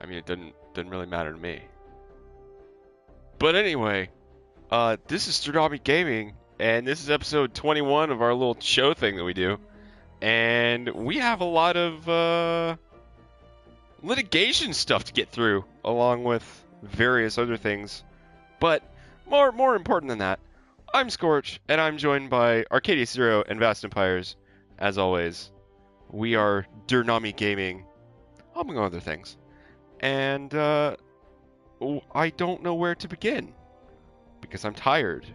I mean, it didn't really matter to me. But anyway, this is DerNami Gaming, and this is episode 21 of our little show thing that we do. And we have a lot of litigation stuff to get through, along with various other things. But more important than that, I'm Scorch, and I'm joined by Arcadia Zero and Vast Empires. As always, we are DerNami Gaming, among other things. And I don't know where to begin, because I'm tired.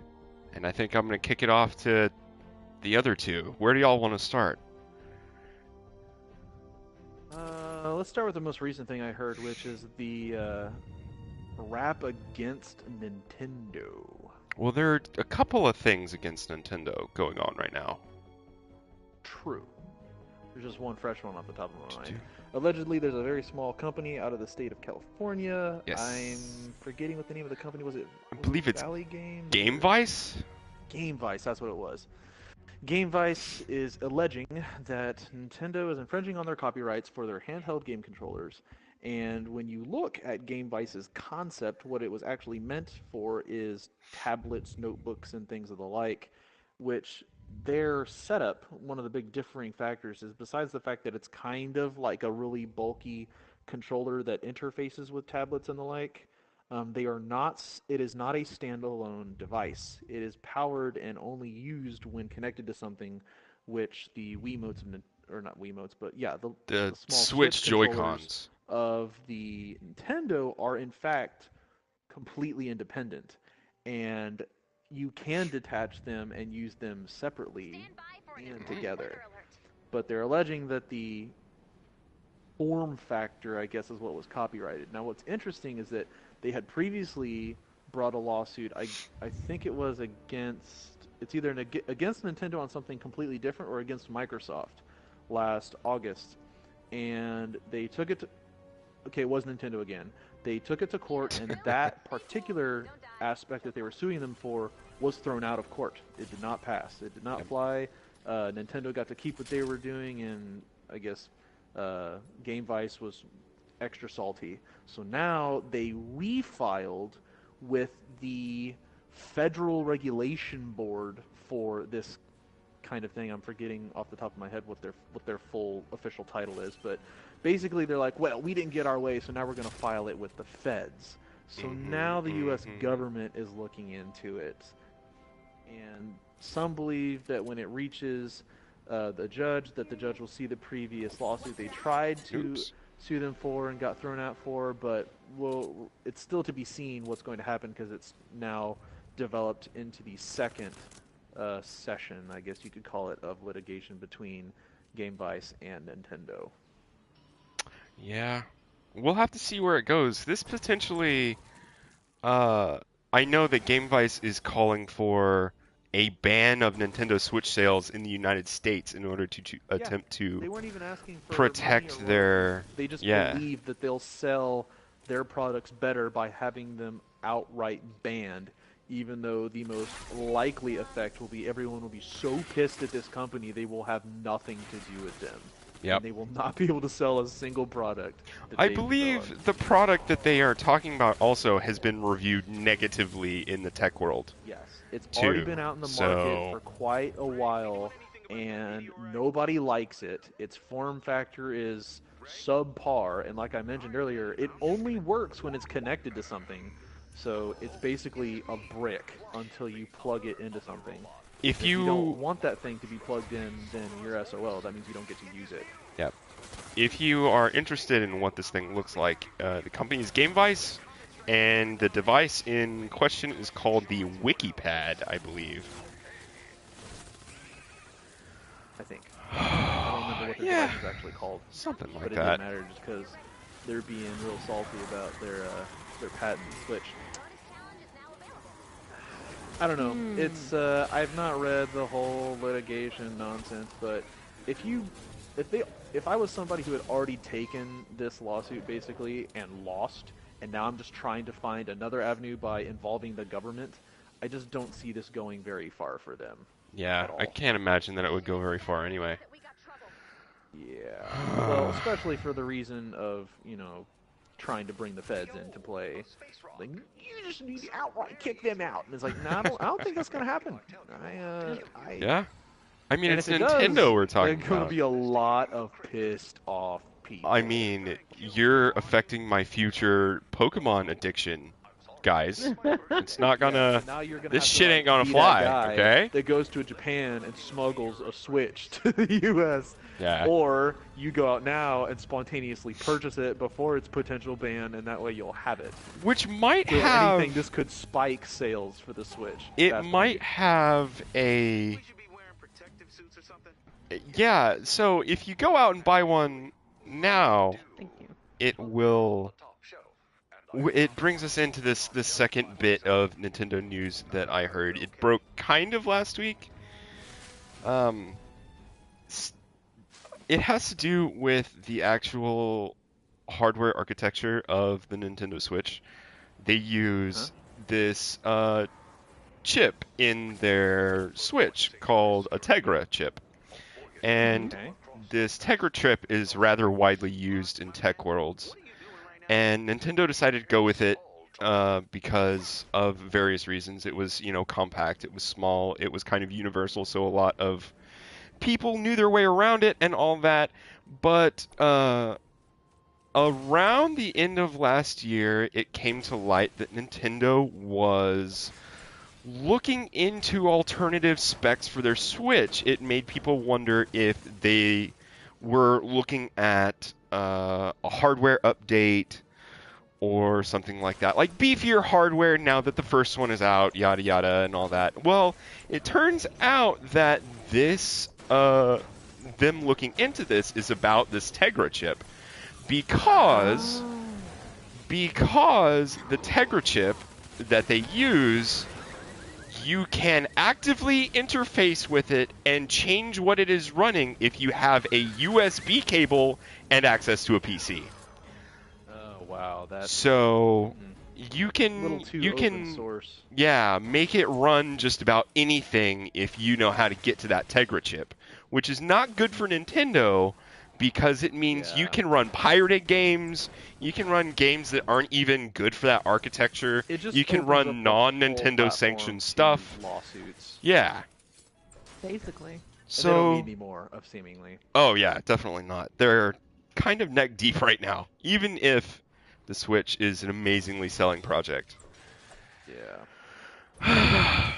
And I think I'm going to kick it off to the other two. Where do y'all want to start? Let's start with the most recent thing I heard, which is the rap against Nintendo. Well, there are a couple of things against Nintendo going on right now. True. There's just one fresh one off the top of my mind. Allegedly, there's a very small company out of the state of California. Yes. I'm forgetting what the name of the company was. I believe it's Valley Games? Game Vice? Game Vice, that's what it was. Game Vice is alleging that Nintendo is infringing on their copyrights for their handheld game controllers. And when you look at Game Vice's concept, what it was actually meant for is tablets, notebooks, and things of the like, which their setup, one of the big differing factors is, besides the fact that it's kind of like a really bulky controller that interfaces with tablets and the like, it is not a standalone device. It is powered and only used when connected to something, which the Wiimotes, or not Wiimotes, but yeah, The small Switch controllers Joy-Cons. of the Nintendo are in fact completely independent, and you can detach them and use them separately and together. But they're alleging that the form factor, I guess, is what was copyrighted. Now, what's interesting is that they had previously brought a lawsuit. I think it was it's either against Nintendo on something completely different or against Microsoft last August, and they took it to, okay, it was Nintendo again. They took it to court, and that particular aspect that they were suing them for was thrown out of court. It did not pass. It did not fly. Nintendo got to keep what they were doing, and I guess Game Vice was extra salty. So now they refiled with the Federal Regulation Board for this kind of thing. I'm forgetting off the top of my head what their full official title is, but basically they're like, well, we didn't get our way, so now we're going to file it with the feds. So now the U.S. government is looking into it, and some believe that when it reaches the judge will see the previous lawsuit they tried to sue them for and got thrown out for, but it's still to be seen what's going to happen, because it's now developed into the second session, I guess you could call it, of litigation between Game Vice and Nintendo. Yeah. We'll have to see where it goes. This potentially... I know that Game Vice is calling for a ban of Nintendo Switch sales in the United States in order to attempt to they weren't even asking for protect their... They just believe that they'll sell their products better by having them outright banned, even though the most likely effect will be everyone will be so pissed at this company they will have nothing to do with them. Yep. And they will not be able to sell a single product. I believe the product that they are talking about also has been reviewed negatively in the tech world. Yes, it's already been out in the market for quite a while, and nobody likes it. Its form factor is subpar, and like I mentioned earlier, it only works when it's connected to something. So it's basically a brick until you plug it into something. If you don't want that thing to be plugged in, then you're SOL. That means you don't get to use it. Yep. If you are interested in what this thing looks like, the company is Game Vice, and the device in question is called the WikiPad, I believe. I think. I don't remember what the device is actually called. Something like that. But it didn't matter just because they're being real salty about their patents, which... I don't know. It's I've not read the whole litigation nonsense, but if I was somebody who had already taken this lawsuit basically and lost, and now I'm just trying to find another avenue by involving the government, I just don't see this going very far for them. Yeah, I can't imagine that it would go very far anyway. Yeah. Well, especially for the reason of, you know, trying to bring the feds into play. Like, you just need to outright kick them out. And it's like, no, I don't think that's going to happen. Yeah. I mean, And it's if it Nintendo does, we're there's talking going to about. be a lot of pissed off people. I mean, you're affecting my future Pokemon addiction, guys. It's not gonna. Yeah, so now you're gonna This have to, shit like, ain't gonna be fly, that guy okay? that goes to Japan and smuggles a Switch to the U.S. Yeah. Or you go out now and spontaneously purchase it before its potential ban, and that way you'll have it. Which might So if have. anything, this could spike sales for the Switch. It That's might have a. Yeah, so if you go out and buy one now, Thank you. it will. It brings us into this second bit of Nintendo news that I heard. It broke kind of last week. It has to do with the actual hardware architecture of the Nintendo Switch. They use this chip in their Switch called a Tegra chip. And this Tegra chip is rather widely used in tech worlds. And Nintendo decided to go with it because of various reasons. It was, compact, it was small, it was kind of universal, so a lot of people knew their way around it and all that. But around the end of last year, it came to light that Nintendo was looking into alternative specs for their Switch. It made people wonder if they were looking at a hardware update or something like that, like beefier hardware now that the first one is out, yada yada and all that. Well, it turns out that this them looking into this is about this Tegra chip because the Tegra chip that they use, you can actively interface with it and change what it is running if you have a USB cable and access to a PC. Oh wow, that's so you a can little too open source. Yeah, make it run just about anything if you know how to get to that Tegra chip, which is not good for Nintendo because it means you can run pirated games, you can run games that aren't even good for that architecture, you can run non-Nintendo sanctioned stuff. Lawsuits. Yeah. Basically. So, and they don't need any more of seemingly. Oh yeah, definitely not. They're kind of neck deep right now, even if the Switch is an amazingly selling project. Yeah.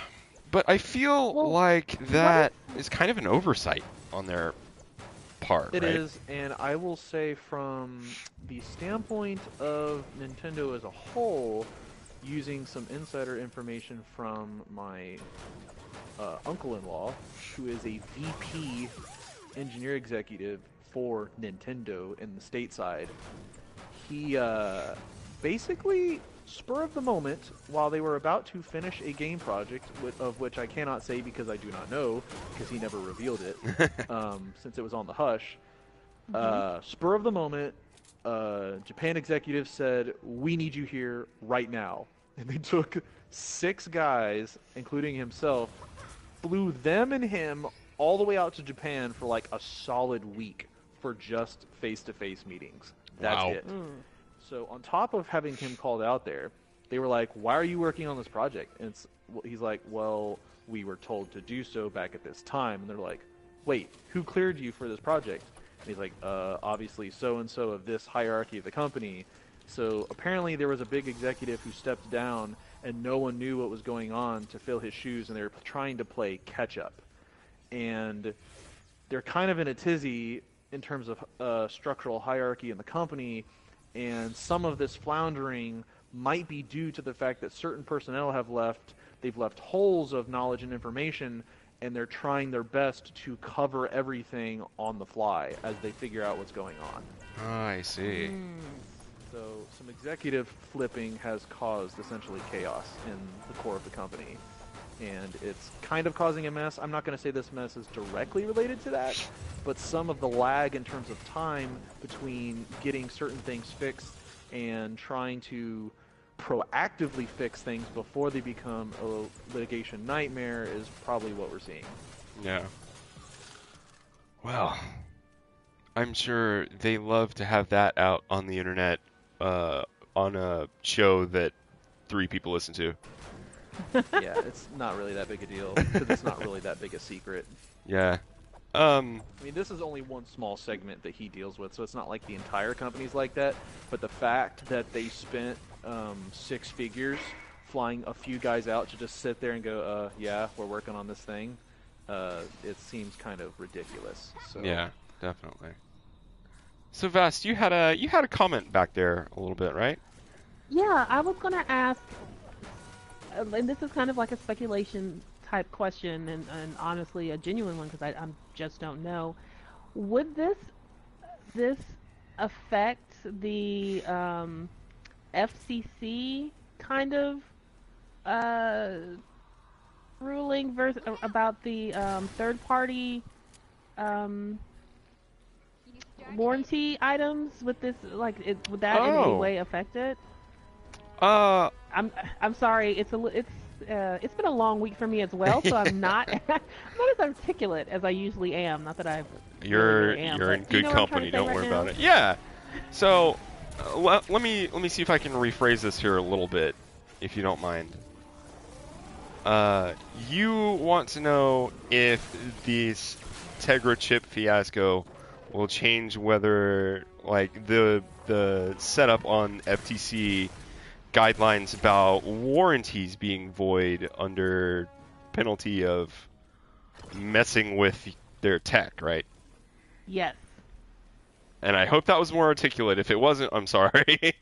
But I feel like that is kind of an oversight on their part, It right? is, and I will say from the standpoint of Nintendo as a whole, using some insider information from my uncle-in-law, who is a VP engineer executive for Nintendo in the stateside, he basically, spur of the moment, while they were about to finish a game project, of which I cannot say because I do not know, because he never revealed it, since it was on the hush. Spur of the moment, Japan executives said, "We need you here right now." And they took 6 guys, including himself, flew them and him all the way out to Japan for like a solid week for just face-to-face meetings. That's it. So on top of having him called out there, they were like, "Why are you working on this project?" And he's like, "Well, we were told to do so back at this time." And they're like, "Wait, who cleared you for this project?" And he's like, "Obviously so-and-so of this hierarchy of the company." So apparently there was a big executive who stepped down and no one knew what was going on to fill his shoes, and they were trying to play catch-up. And they're kind of in a tizzy in terms of structural hierarchy in the company, and some of this floundering might be due to the fact that certain personnel have left. They've left holes of knowledge and information, and they're trying their best to cover everything on the fly as they figure out what's going on. Oh, I see. So some executive flipping has caused essentially chaos in the core of the company, and it's kind of causing a mess. I'm not going to say this mess is directly related to that, but some of the lag in terms of time between getting certain things fixed and trying to proactively fix things before they become a litigation nightmare is probably what we're seeing. Yeah. Well, I'm sure they love to have that out on the internet on a show that 3 people listen to. Yeah, it's not really that big a deal because it's not really that big a secret. Yeah. I mean, this is only one small segment that he deals with, so it's not like the entire company's like that. But the fact that they spent 6 figures flying a few guys out to just sit there and go, yeah, we're working on this thing, it seems kind of ridiculous. So. Yeah, definitely. So Vast, you had a comment back there a little bit, right? Yeah, I was gonna ask, and this is kind of like a speculation type question, and honestly a genuine one because I just don't know. Would this affect the FCC kind of ruling about the third party warranty items with this? Like, would that in any way affect it? I'm sorry. It's been a long week for me as well, so I'm not as articulate as I usually am. Not that I You're really am, you're in but good company. Don't worry about it. Yeah. So let me see if I can rephrase this here a little bit, if you don't mind. You want to know if this Tegra chip fiasco will change whether, like, the setup on FTC guidelines about warranties being void under penalty of messing with their tech, right? Yes. And I hope that was more articulate. If it wasn't, I'm sorry.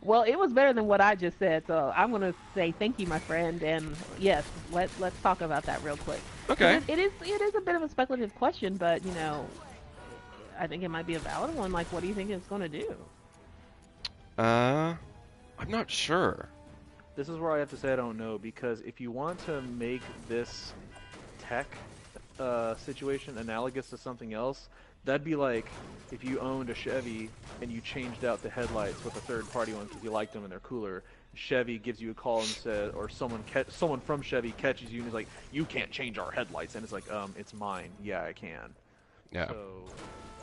Well, it was better than what I just said, so I'm going to say thank you, my friend, and yes, let's talk about that real quick. Okay. It is a bit of a speculative question, but, you know, I think it might be a valid one. Like, what do you think it's going to do? I'm not sure. This is where I have to say I don't know, because if you want to make this tech situation analogous to something else, that'd be like if you owned a Chevy and you changed out the headlights with a third-party one because you liked them and they're cooler. Chevy gives you a call and says, or someone from Chevy catches you and is like, "You can't change our headlights," and it's like, it's mine. Yeah, I can. Yeah. So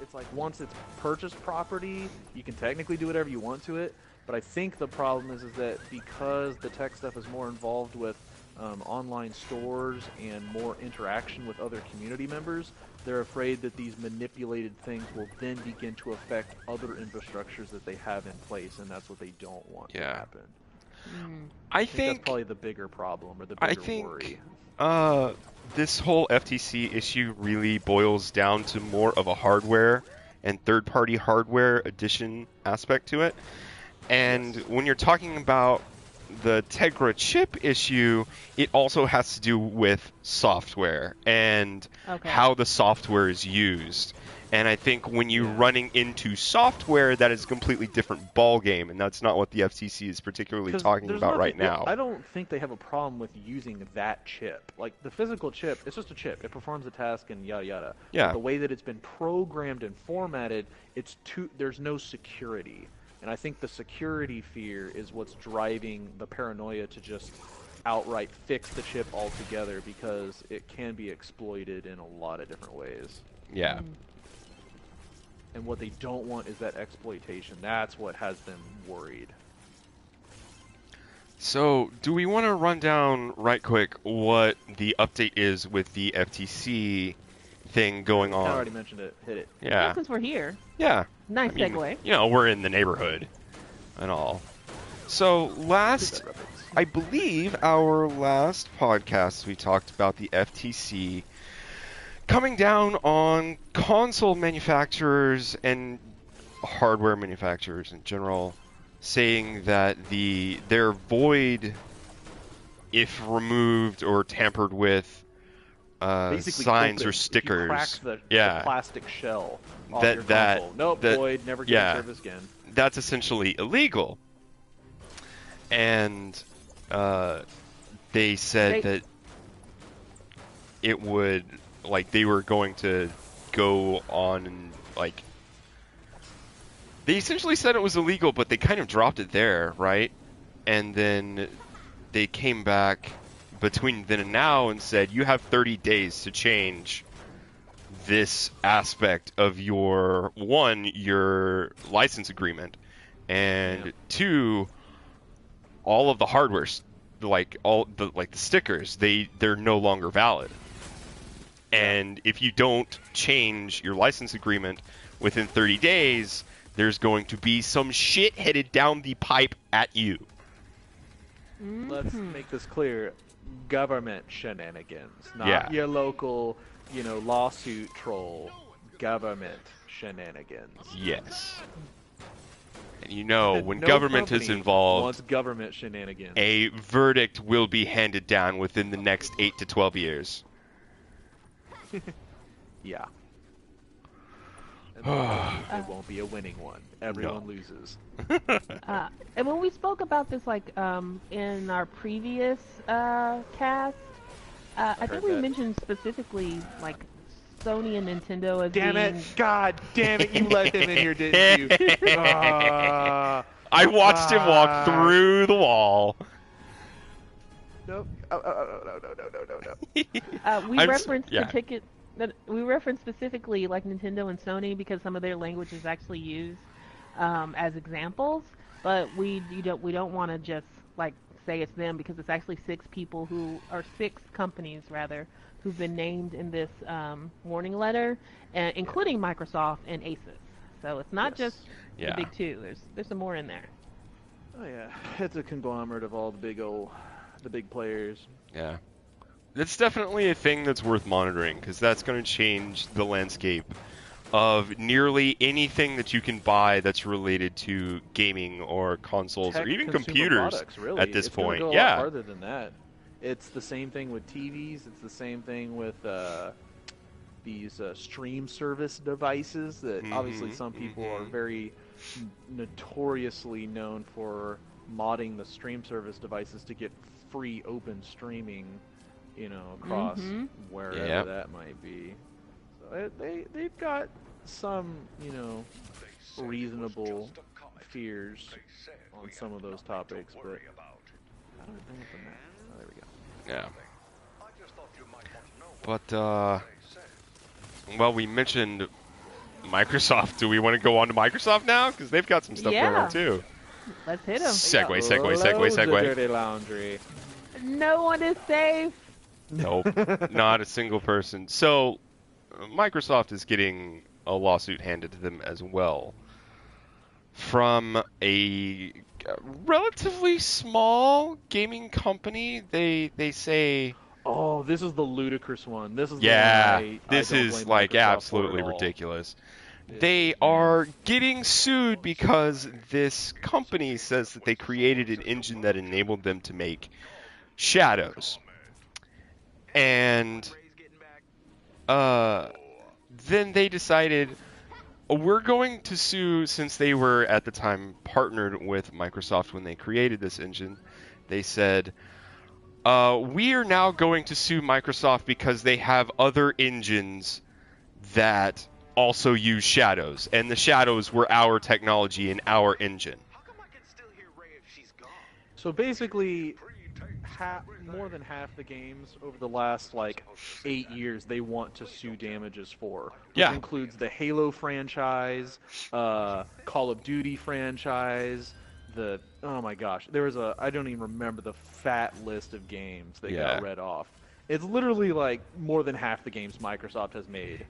it's like once it's purchased property, you can technically do whatever you want to it. But I think the problem is that because the tech stuff is more involved with online stores and more interaction with other community members, they're afraid that these manipulated things will then begin to affect other infrastructures that they have in place, and that's what they don't want to happen. I think that's probably the bigger problem, or the bigger worry. This whole FTC issue really boils down to more of a hardware and third-party hardware addition aspect to it. And when you're talking about the Tegra chip issue, it also has to do with software and how the software is used. And I think when you're running into software, that is a completely different ballgame, and that's not what the FCC is particularly talking about right now. I don't think they have a problem with using that chip. Like, the physical chip, it's just a chip. It performs a task and yada yada. Yeah. But the way that it's been programmed and formatted, there's no security. And I think the security fear is what's driving the paranoia to just outright fix the chip altogether, because it can be exploited in a lot of different ways. Yeah. And what they don't want is that exploitation. That's what has them worried. So, do we want to run down right quick what the update is with the FTC thing going on? I already mentioned it. Hit it. Yeah. Well, since we're here. Yeah. Nice segue. You know, we're in the neighborhood and all. So I believe our last podcast we talked about the FTC coming down on console manufacturers and hardware manufacturers in general, saying that they're void if removed or tampered with signs or stickers. If you crack the plastic shell off your console. Nope, void, never get service again. That's essentially illegal. And they said that it would, like, they were going to go on and, like, they essentially said it was illegal, but they kind of dropped it there, right? And then they came back between then and now and said, you have 30 days to change this aspect of your license agreement. and Yeah. 2, all of the hardware, like the stickers, they're no longer valid. And if you don't change your license agreement within 30 days, there's going to be some shit headed down the pipe at you. Let's make this clear. Government shenanigans, not Yeah. your local, lawsuit troll. Government shenanigans. Yes. And when No government is company involved, wants government shenanigans. a verdict will be handed down within the next 8 to 12 years. Yeah. And it won't be a winning one. Everyone loses. And when we spoke about this, in our previous cast, I think we that. mentioned specifically, Sony and Nintendo as Damn being... it! God damn it! You let him in here, didn't you? I watched him walk through the wall. Nope. No. We referenced we referenced specifically Nintendo and Sony because some of their language is actually used as examples, but we don't want to just say it's them because it's actually 6 companies rather who've been named in this warning letter, including Microsoft and Asus. So it's not just the big 2. There's some more in there. Oh yeah, it's a conglomerate of all the big players. Yeah. That's definitely a thing that's worth monitoring, because that's going to change the landscape of nearly anything that you can buy that's related to gaming or consoles or even computers products, really. at this it's point. Go a yeah. lot farther than that. It's the same thing with TVs. It's the same thing with these stream service devices that obviously some people are very notoriously known for modding the stream service devices to get free open streaming, across wherever that might be. So they've got some, reasonable fears on some of those topics, but I don't think it's a map. Oh, there we go. Yeah. But, well, we mentioned Microsoft. Do we want to go on to Microsoft now? Because they've got some stuff going on, too. Let's hit them. Segue. Dirty laundry. No one is safe. Nope. Not a single person. So, Microsoft is getting a lawsuit handed to them as well from a relatively small gaming company. They say... Oh, this is the ludicrous one. This is this is absolutely ridiculous. They are getting sued because this company says that they created an engine that enabled them to make shadows. And then they decided, we're going to sue, since they were at the time partnered with Microsoft when they created this engine. They said, we are now going to sue Microsoft because they have other engines that also use shadows, and the shadows were our technology and our engine. So basically, more than half the games over the last 8 years they want to sue damages for, which includes the Halo franchise, Call of Duty franchise. Oh my gosh, there was I don't even remember the fat list of games that got read off. It's literally more than half the games Microsoft has made.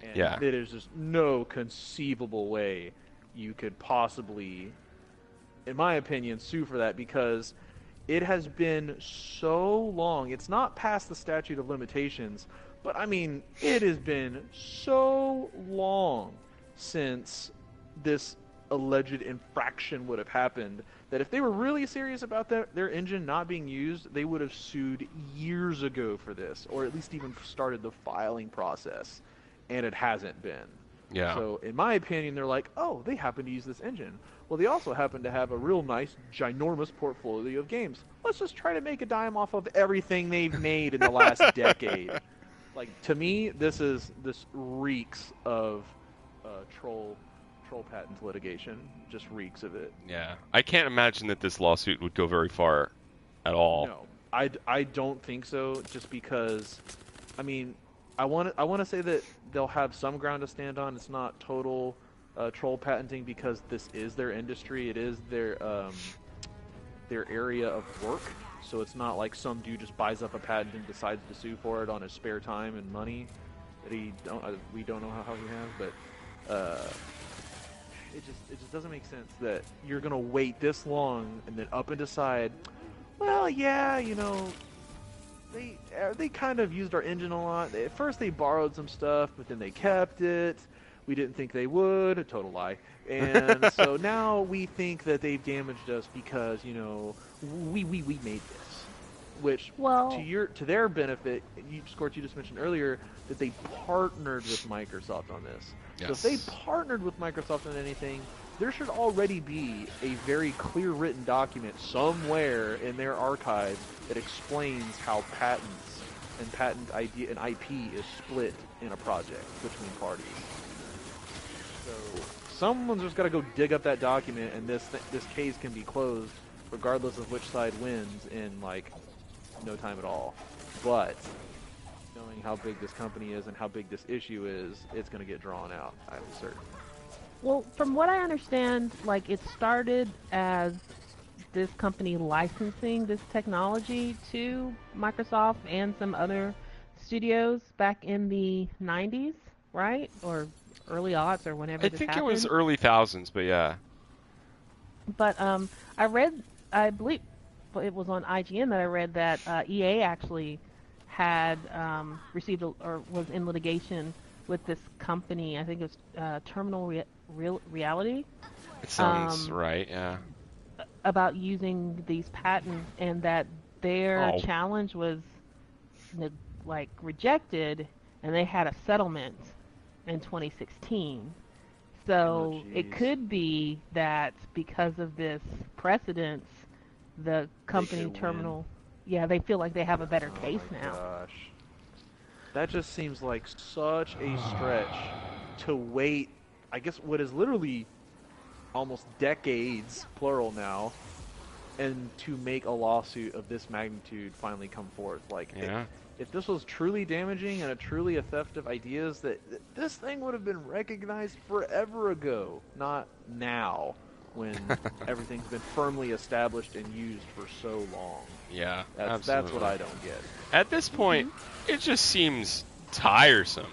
And there's just no conceivable way you could possibly, in my opinion, sue for that, because it has been so long. It's not past the statute of limitations, but I mean, it has been so long since this alleged infraction would have happened that if they were really serious about their engine not being used, they would have sued years ago for this, or at least even started the filing process. And it hasn't been. Yeah. So, in my opinion, they're like, oh, they happen to use this engine. Well, they also happen to have a real nice, ginormous portfolio of games. Let's just try to make a dime off of everything they've made in the last decade. To me, this reeks of troll patent litigation. Just reeks of it. Yeah. I can't imagine that this lawsuit would go very far at all. No, I don't think so. Just because, I mean, I want to say that they'll have some ground to stand on. It's not total troll patenting because this is their industry. It is their area of work. So it's not like some dude just buys up a patent and decides to sue for it on his spare time and money that we don't know how he has, but it just doesn't make sense that you're gonna wait this long and then up and decide, well, yeah, you know, they kind of used our engine a lot. At first they borrowed some stuff, but then they kept it. We didn't think they would. A total lie. And so now we think that they've damaged us because, you know, we made this. Which, Well, to their benefit, Scorch, you just mentioned earlier that they partnered with Microsoft on this. So if they partnered with Microsoft on anything, there should already be a very clear written document somewhere in their archives that explains how patents and patent ID and IP is split in a project between parties. So someone's just got to go dig up that document, and this case can be closed regardless of which side wins in like no time at all. But knowing how big this company is and how big this issue is, it's going to get drawn out, I'm certain. well, from what I understand, like it started as this company licensing this technology to Microsoft and some other studios back in the 90s, right? Or early aughts or whenever I this think happened. it was early thousands, but yeah. But I believe it was on IGN that I read that EA actually had received or was in litigation with this company. I think it was Terminal Reality. It sounds right, yeah. About using these patents, and that their challenge was like rejected, and they had a settlement in 2016. So it could be that because of this precedence, the company Terminal, they feel like they have a better case now. Gosh. That just seems like such a stretch to wait, I guess, what is literally almost decades, plural now, and to make a lawsuit of this magnitude finally come forth. Like, if this was truly damaging and a truly a theft of ideas, that this thing would have been recognized forever ago, not now, when everything's been firmly established and used for so long. Yeah, that's what I don't get. At this point, it just seems tiresome.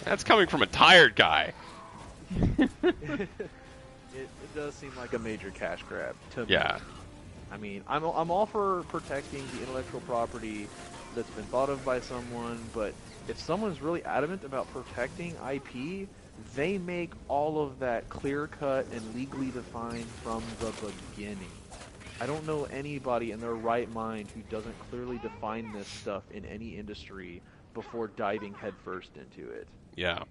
That's coming from a tired guy. It does seem like a major cash grab to me. Yeah. I mean, I'm all for protecting the intellectual property that's been thought of by someone, but if someone's really adamant about protecting IP, they make all of that clear-cut and legally defined from the beginning. I don't know anybody in their right mind who doesn't clearly define this stuff in any industry before diving headfirst into it. Yeah.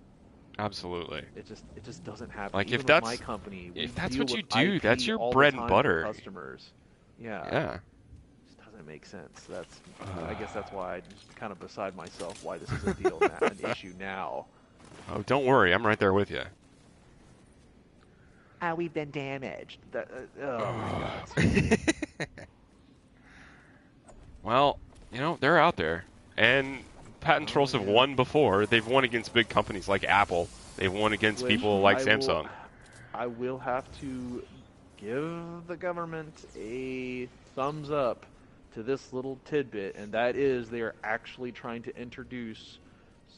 Absolutely. It just doesn't happen. Like even if that's with my company, if that's what you IP do, that's your all bread the and time butter. for customers. Yeah. Yeah. It just doesn't make sense. That's I guess that's why I'm just kind of beside myself why this is a deal now, an issue now. Oh, don't worry, I'm right there with you. We've been damaged. Oh my god. Well, you know, they're out there. And patent trolls have won before. They've won against big companies like Apple. They've won against people like Samsung. I will have to give the government a thumbs up to this little tidbit, and that is they are actually trying to introduce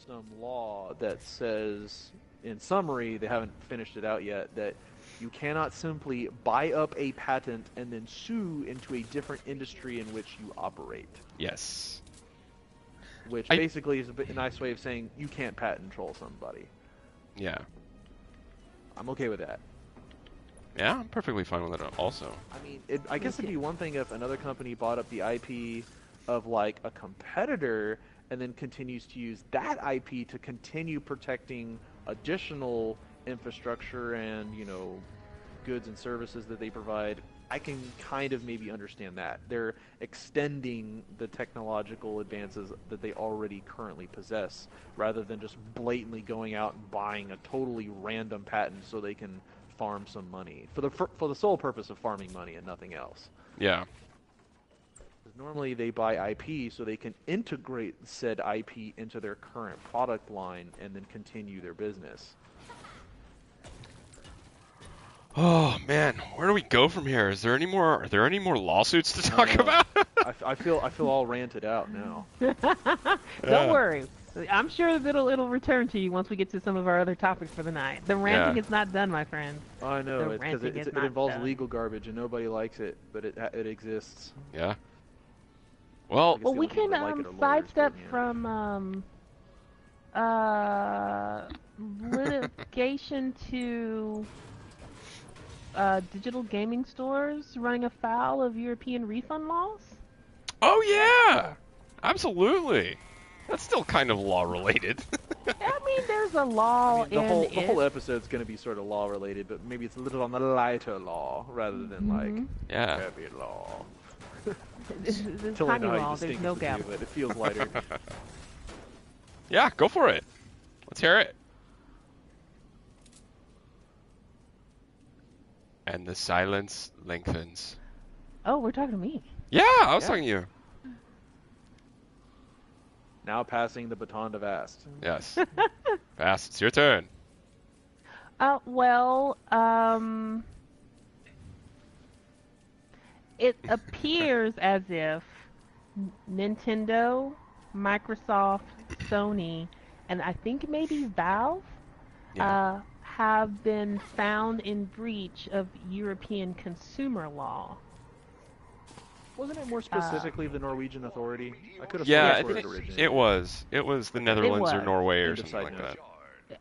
some law that says, in summary, they haven't finished it out yet, that you cannot simply buy up a patent and then sue into a different industry in which you operate. Yes. Which basically is a nice way of saying you can't patent troll somebody. Yeah. I'm okay with that. Yeah, I'm perfectly fine with it also. I mean, I guess it'd be one thing if another company bought up the IP of, like, a competitor and then continues to use that IP to continue protecting additional infrastructure and, you know, goods and services that they provide. I can kind of maybe understand that. They're extending the technological advances that they already currently possess, rather than just blatantly going out and buying a totally random patent so they can farm some money for the sole purpose of farming money and nothing else. Yeah. Normally they buy IP so they can integrate said IP into their current product line and then continue their business. Oh man, where do we go from here? Is there any more? Are there any more lawsuits to I talk know. about? I feel all ranted out now. Don't worry. I'm sure that it'll return to you once we get to some of our other topics for the night. The ranting is not done, my friends. I know, The because ranting is it not involves done. legal garbage and nobody likes it, but it exists. Yeah. Well, I guess Well, the we only people can that like it are lawyers, sidestep but, yeah. from uh, litigation to digital gaming stores running afoul of European refund laws. oh yeah, absolutely. That's still kind of law related. I mean, there's a law the in whole it. episode's going to be sort of law related, but maybe it's a little on the lighter law rather than like Yeah. heavy law. This Until I tiny know how you law. There's distinguish no the two, gavel. but it feels lighter. Yeah, go for it. Let's hear it. And the silence lengthens. Oh, we're talking to me. Yeah, I was Yeah. talking to you. Now passing the baton to Vast. Yes. Fast, it's your turn. Well, it appears as if Nintendo, Microsoft, Sony, and I think maybe Valve Yeah. have been found in breach of European consumer law. Wasn't it more specifically the Norwegian authority? I could have Yeah, I sworn think it originated. it was. It was the Netherlands or was. Norway or End of something side like note.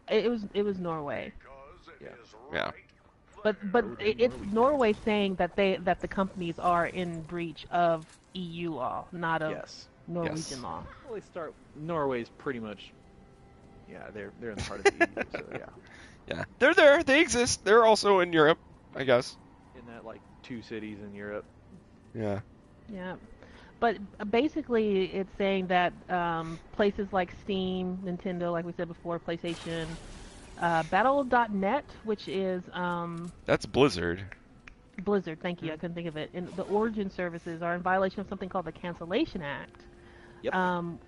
that. It was Norway. Yeah. But it's Norway saying that the companies are in breach of EU law, not of Yes. Norwegian Yes. law. Well, they start. Norway's pretty much. Yeah, they're in the heart of the EU, so yeah. Yeah. They're there. They exist. They're also in Europe, I guess. In that like 2 cities in Europe. Yeah. Yeah. But basically, it's saying that places like Steam, Nintendo, like we said before, PlayStation, Battle.net, which is That's Blizzard. Blizzard, thank you, I couldn't think of it, and the Origin services are in violation of something called the Cancellation Act, Yep.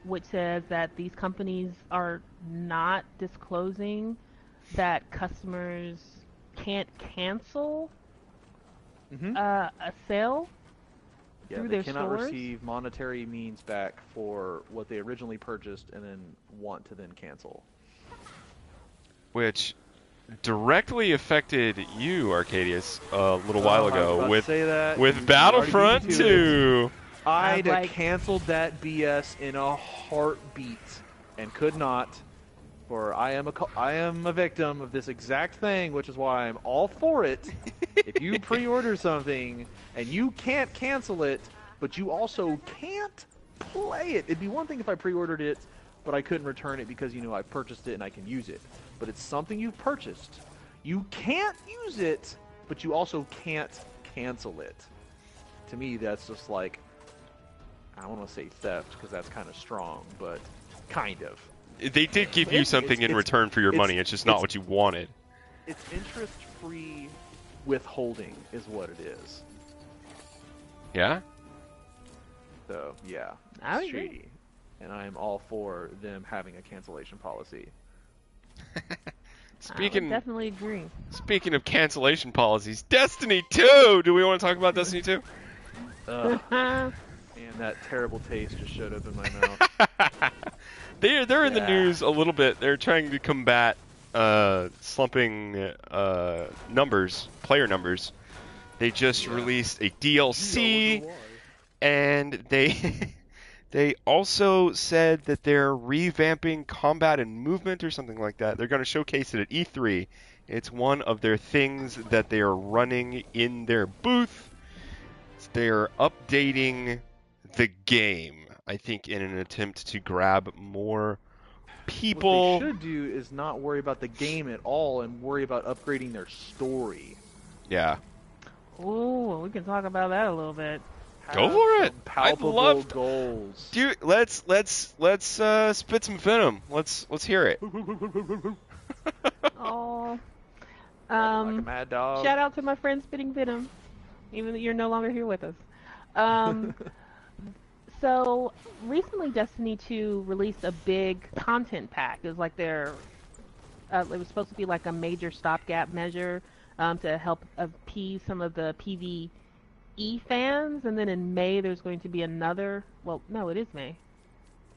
which says that these companies are not disclosing that customers can't cancel a sale Yeah, through they their cannot stores. receive monetary means back for what they originally purchased and then want to then cancel. Which directly affected you, Arcadius, a little while I was ago about to with say that. with You Battlefront already beat me to it. 2. I'd have like- canceled that BS in a heartbeat and could not, for I am a victim of this exact thing, which is why I'm all for it. If you pre-order something and you can't cancel it, but you also can't play it. It'd be one thing if I pre-ordered it, but I couldn't return it because, I purchased it and I can use it. But it's something you've purchased. You can't use it, but you also can't cancel it. To me, that's just like, I don't want to say theft because that's kind of strong, but kind of. They did give you something in return for your money. It's just not what you wanted. It's interest-free withholding is what it is. Yeah? So, yeah, I it's agree. shady. And I am all for them having a cancellation policy. I Speaking would definitely agree. speaking of cancellation policies, Destiny 2. Do we want to talk about Destiny 2? Ugh, and that terrible taste just showed up in my mouth. They're in the Yeah. news a little bit. They're trying to combat slumping player numbers. They just released a DLC, and they also said that they're revamping combat and movement or something like that. They're going to showcase it at E3. It's one of their things that they are running in their booth. They're updating the game, I think, in an attempt to grab more people. What they should do is not worry about the game at all and worry about upgrading their story. Yeah. Ooh, we can talk about that a little bit. Go Have for it. some Palpable I'd love to- goals. Dude, let's spit some venom. Let's hear it. Oh, Like a mad dog. shout out to my friend Spitting Venom, even though you're no longer here with us. So recently, Destiny 2 released a big content pack. It was like it was supposed to be like a major stopgap measure to help appease some of the PvE fans. And then in May, there's going to be another. Well, no, it is May.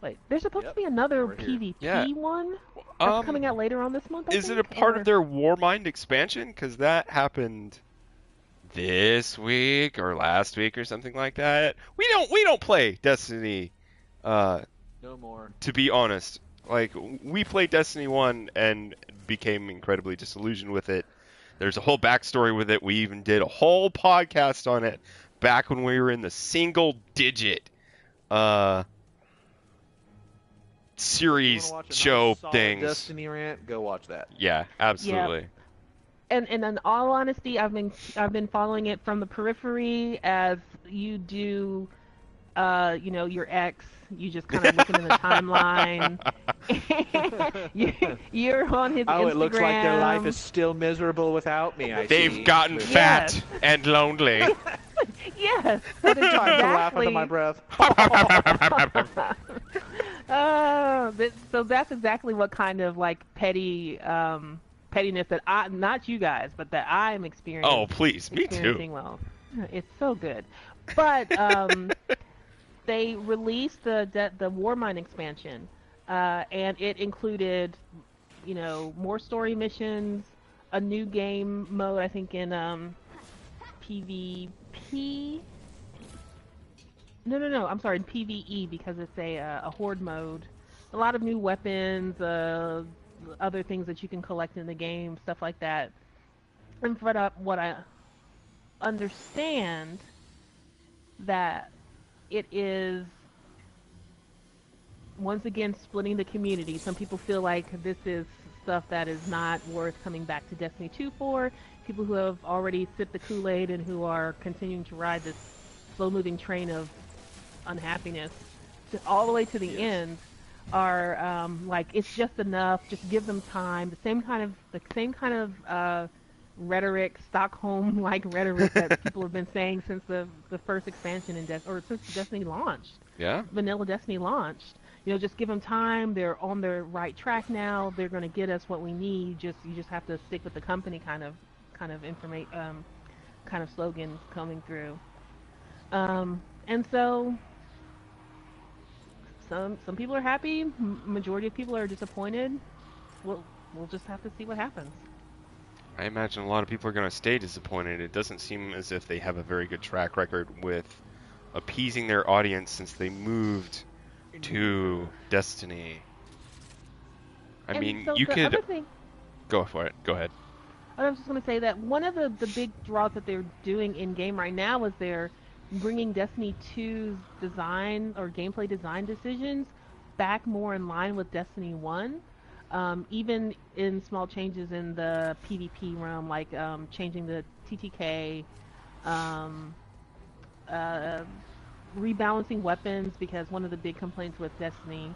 Wait, there's supposed to be another PvP one that's coming out later on this month. Is it a part of their Warmind expansion? Because that happened this week or last week or something like that. We don't play Destiny. No more. To be honest, like we played Destiny 1 and became incredibly disillusioned with it. There's a whole backstory with it. We even did a whole podcast on it back when we were in the single digit series show things. Destiny rant, go watch that. Yeah, absolutely. Yep. And in all honesty, I've been following it from the periphery as you do, your ex. You just kind of looking in the timeline. You're on his Instagram. It looks like their life is still miserable without me. They've gotten fat and lonely. Yes. I've been trying to laugh under my breath. So that's exactly what kind of like pettiness that not you guys, but that I'm experiencing. Oh, please, me too. Well, it's so good, but they released the Warmind expansion, and it included, more story missions, a new game mode, I think in PvP. No, I'm sorry, in PvE, because it's a horde mode. A lot of new weapons, other things that you can collect in the game, stuff like that. And for what I understand, that it is once again splitting the community. Some people feel like this is stuff that is not worth coming back to Destiny 2 for. People who have already sipped the Kool-Aid and who are continuing to ride this slow-moving train of unhappiness all the way to the end are like, it's just enough. Just give them time. The same kind of rhetoric, Stockholm-like rhetoric that people have been saying since the first expansion since Destiny launched. Yeah. Vanilla Destiny launched. Just give them time. They're on the right track now. They're going to get us what we need. You just have to stick with the company kind of slogan coming through. And so some people are happy. Majority of people are disappointed. We'll just have to see what happens. I imagine a lot of people are going to stay disappointed. It doesn't seem as if they have a very good track record with appeasing their audience since they moved to Destiny. You could... Go for it. Go ahead. I was just going to say that one of the big draws that they're doing in-game right now is they're bringing Destiny 2's design or gameplay design decisions back more in line with Destiny 1. Even in small changes in the PvP realm, like changing the TTK, rebalancing weapons, because one of the big complaints with Destiny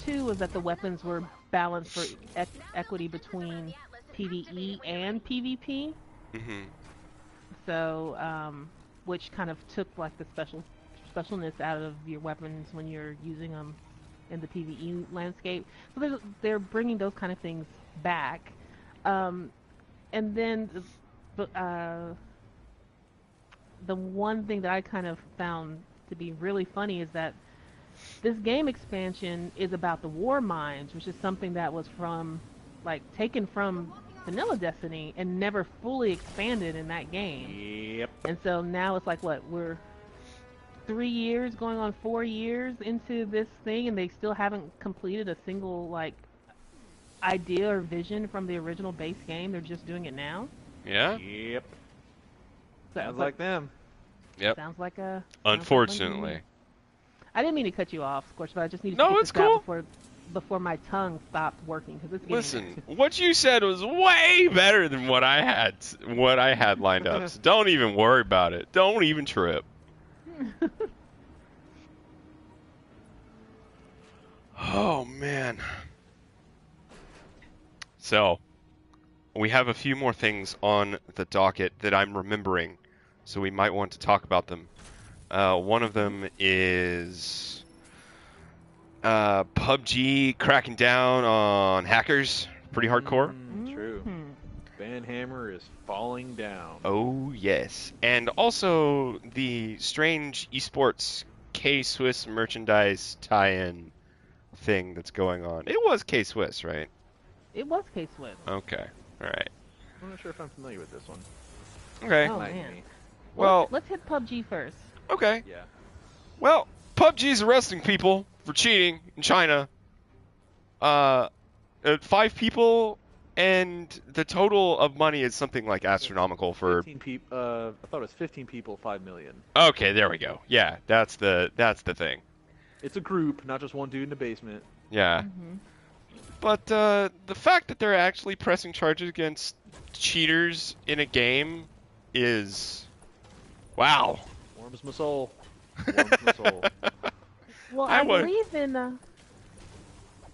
2 was that the weapons were balanced for equity between PvE and PvP. Mm-hmm. So, which kind of took like the specialness out of your weapons when you're using them in the PvE landscape. So they're bringing those kind of things back. And then the one thing that I kind of found to be really funny is that this game expansion is about the war mines, which is something that was taken from Vanilla Destiny and never fully expanded in that game. Yep. And so now it's like, we're 3 years, going on 4 years into this thing, and they still haven't completed a single idea or vision from the original base game. They're just doing it now. Yeah. Yep. Sounds like them. Yep. Sounds like a. Unfortunately. I didn't mean to cut you off, of course, but I just needed to get it's this cool. out before my tongue stopped working, because it's Listen, what you said was way better than what I had lined up. So don't even worry about it. Don't even trip. Oh man. So, we have a few more things on the docket that I'm remembering, so we might want to talk about them. One of them is PUBG cracking down on hackers. Pretty hardcore. True. Banhammer is falling down. Oh, yes. And also the strange esports K-Swiss merchandise tie-in thing that's going on. It was K-Swiss, right? It was K-Swiss. Okay. All right. I'm not sure if I'm familiar with this one. Okay. Oh, Might man. be. Well, let's hit PUBG first. okay. Yeah. Well, PUBG's arresting people for cheating in China. 5 people, and the total of money is something like astronomical for. 15 people. I thought it was 15 people, 5 million. Okay, there we go. Yeah, that's the thing. It's a group, not just one dude in the basement. Yeah. Mm-hmm. But the fact that they're actually pressing charges against cheaters in a game is, wow. Warms my soul. Warms my soul. Well, I I would- believe in.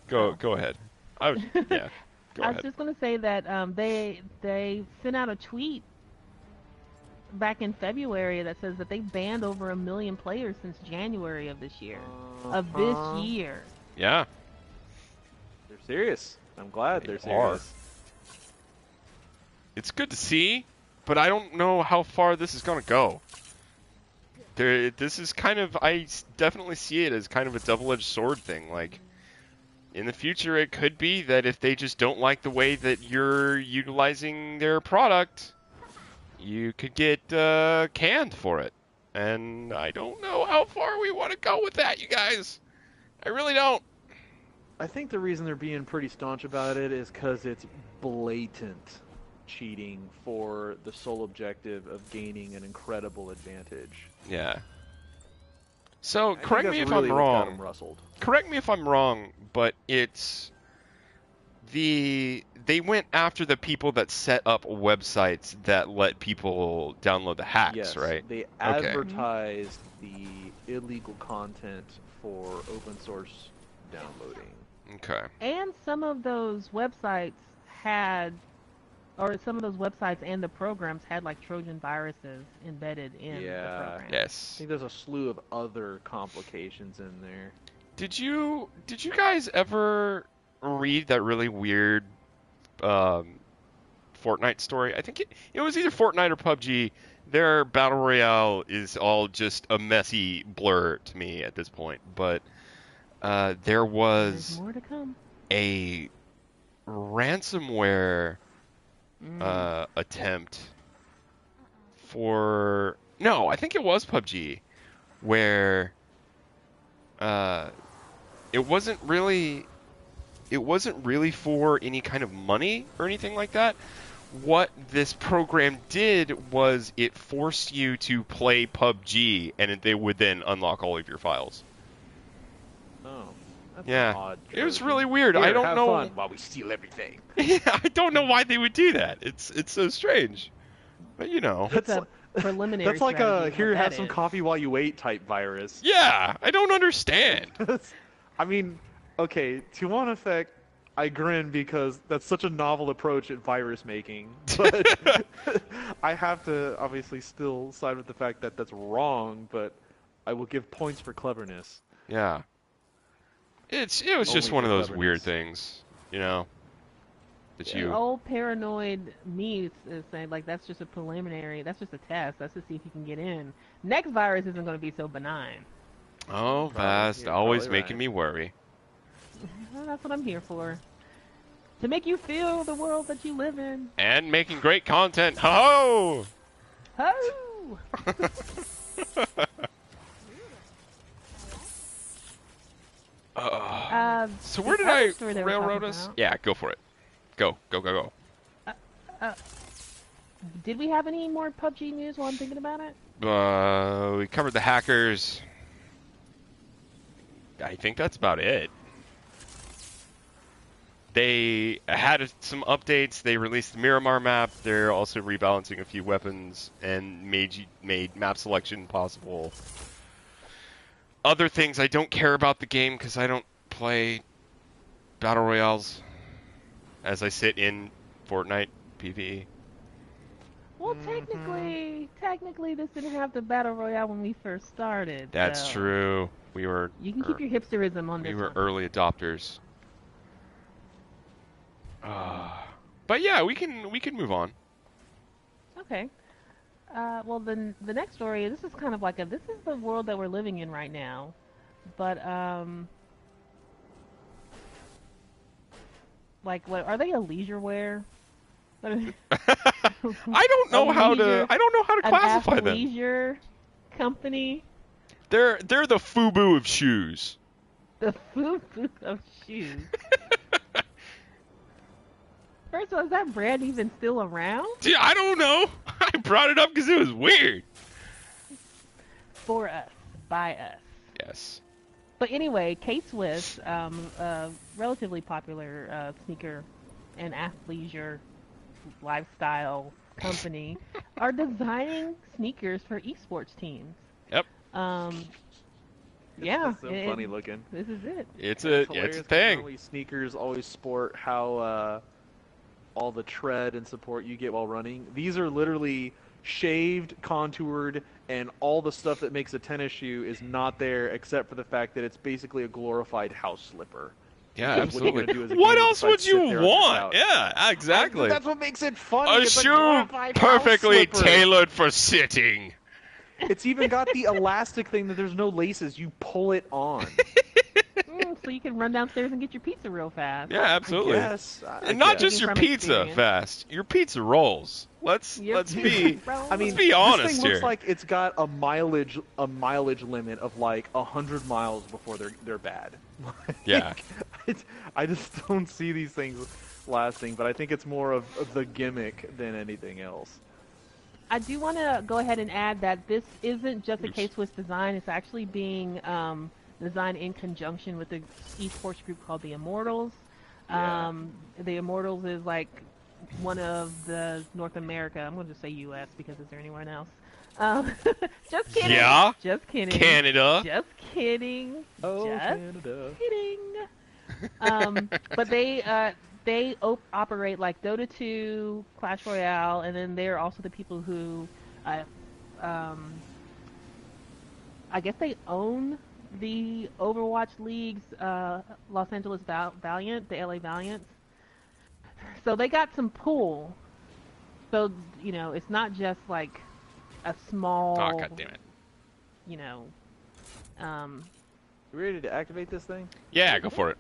Go ahead. Yeah. Go I was ahead. just gonna say that they sent out a tweet back in February that says that they banned over 1 million players since January of this year. Of this year. Yeah. They're serious. I'm glad they're They are. serious. It's good to see, but I don't know how far this is gonna go. This is kind of, I definitely see it as kind of a double-edged sword thing. Like, in the future, it could be that if they just don't like the way that you're utilizing their product, you could get canned for it. And I don't know how far we want to go with that, you guys. I really don't. I think the reason they're being pretty staunch about it is because it's blatant cheating for the sole objective of gaining an incredible advantage. Yeah. So, I think correct that's me if really I'm what's got wrong. 'em rustled. Correct me if I'm wrong, but it's they went after the people that set up websites that let people download the hacks, Yes, right? they advertised the illegal content for open source downloading. Okay. And some of those websites had, or some of those websites and the programs had like Trojan viruses embedded in the Yeah. program. I Yes. think there's a slew of other complications in there. Did you guys ever read that really weird Fortnite story? I think it was either Fortnite or PUBG. Their battle royale is all just a messy blur to me at this point, but there There's was more to come. a ransomware attempt for, no, I think it was PUBG, where it wasn't really for any kind of money or anything like that. What this program did was it forced you to play PUBG, and they would then unlock all of your files. Oh, that's Yeah. an odd It was Trojan. really weird. Here, I don't have know. fun while we steal everything. Yeah, I don't know why they would do that. It's so strange. But you know. It's a preliminary That's like strategy a of here, what have that some is. coffee while you wait type virus. Yeah, I don't understand. I mean, okay, to one effect, I grin because that's such a novel approach at virus making. But I have to obviously still side with the fact that that's wrong, but I will give points for cleverness. Yeah. It was just Only one of for those weird cleverness. things, you know, that Yeah. The you. old paranoid me is saying like that's just a preliminary, that's just a test, that's to see if you can get in. Next virus isn't going to be so benign. Oh, Vast, you're always probably making right. me worry. Well, that's what I'm here for. To make you feel the world that you live in. And making great content. Ho! Ho! So where the did other I story that we're railroad talking us? about- Yeah, go for it. Go. Did we have any more PUBG news while I'm thinking about it? We covered the hackers. I think that's about it. They had some updates. They released the Miramar map. They're also rebalancing a few weapons and made map selection possible. Other things, I don't care about the game because I don't play battle royales as I sit in Fortnite PvE. Well, technically, this didn't have the battle royale when we first started. That's so true. We were You can keep your hipsterism on this we were one. early adopters. But yeah, we can move on. Okay. Well, then the next story. This is kind of like this is the world that we're living in right now, but like what are they a leisure wear? I don't know how to classify an them. athleisure company. They're the FUBU of shoes. The FUBU of shoes. First of all, is that brand even still around? Dude, I don't know. I brought it up because it was weird. For us, by us. Yes. But anyway, K-Swiss, a relatively popular sneaker and athleisure lifestyle company, are designing sneakers for esports teams. Yep. Yeah. It's so funny looking. This is it. It's a thing. Normally sneakers always sport how all the tread and support you get while running. These are literally shaved, contoured, and all the stuff that makes a tennis shoe is not there except for the fact that it's basically a glorified house slipper. Yeah, Because what are you absolutely. gonna do as a What gamer else besides would sit you there on your want? couch? Yeah, exactly. That's what makes it funny. A It's shoe glorified house perfectly slipper. tailored for sitting. It's even got the elastic thing that there's no laces. You pull it on. So you can run downstairs and get your pizza real fast. Yeah, absolutely. Yes. And not guess. just your From pizza experience. fast, your pizza rolls. Let's be I mean, let's be honest this thing here. looks like it's got a mileage limit of like 100 miles before they're bad. Yeah. I just don't see these things lasting, but I think it's more of the gimmick than anything else. I do want to go ahead and add that this isn't just a Oops. K-Swiss design. It's actually being designed in conjunction with the esports group called the Immortals. Yeah. The Immortals is like one of the North America. I'm going to just say U.S. because is there anyone else? Just kidding. Yeah. Just kidding. Canada. Just kidding. Oh, Just Canada. kidding. But they operate like Dota 2, Clash Royale, and then they're also the people who, I guess they own the Overwatch League's Los Angeles Valiant, the LA Valiants. So they got some pull. So, you know, it's not just like a small, Oh, God damn it. you know, You ready to activate this thing? Yeah, go for it.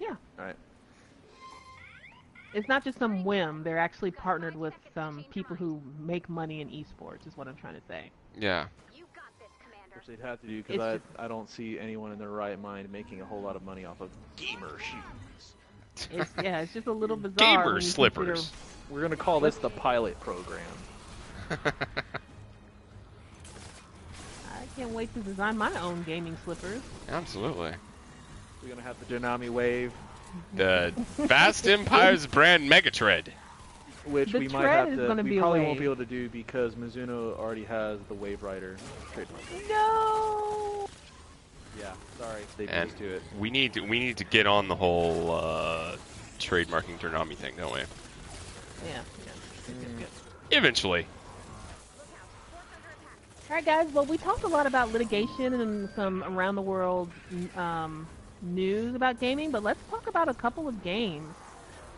yeah. All right. It's not just some whim. They're actually partnered with some people who make money in esports, is what I'm trying to say. Yeah. Which they'd have to do It's because I don't see anyone in their right mind making a whole lot of money off of gamer shoes. It's just a little bizarre. Gamer when you slippers. We're gonna call this the pilot program. consider- I can't wait to design my own gaming slippers. Absolutely. We're gonna have the DerNami wave, The Fast Empire's brand Megatread. which The we might tread have is to. gonna We be a probably won't wave. be able to do because Mizuno already has the Wave Rider trademark. No. Yeah, sorry, they beat And us to it. we need to get on the whole trademarking DerNami thing, don't we? Yeah. Good. Eventually. All right, guys. Well, we talked a lot about litigation and some around the world news about gaming, but let's talk about a couple of games.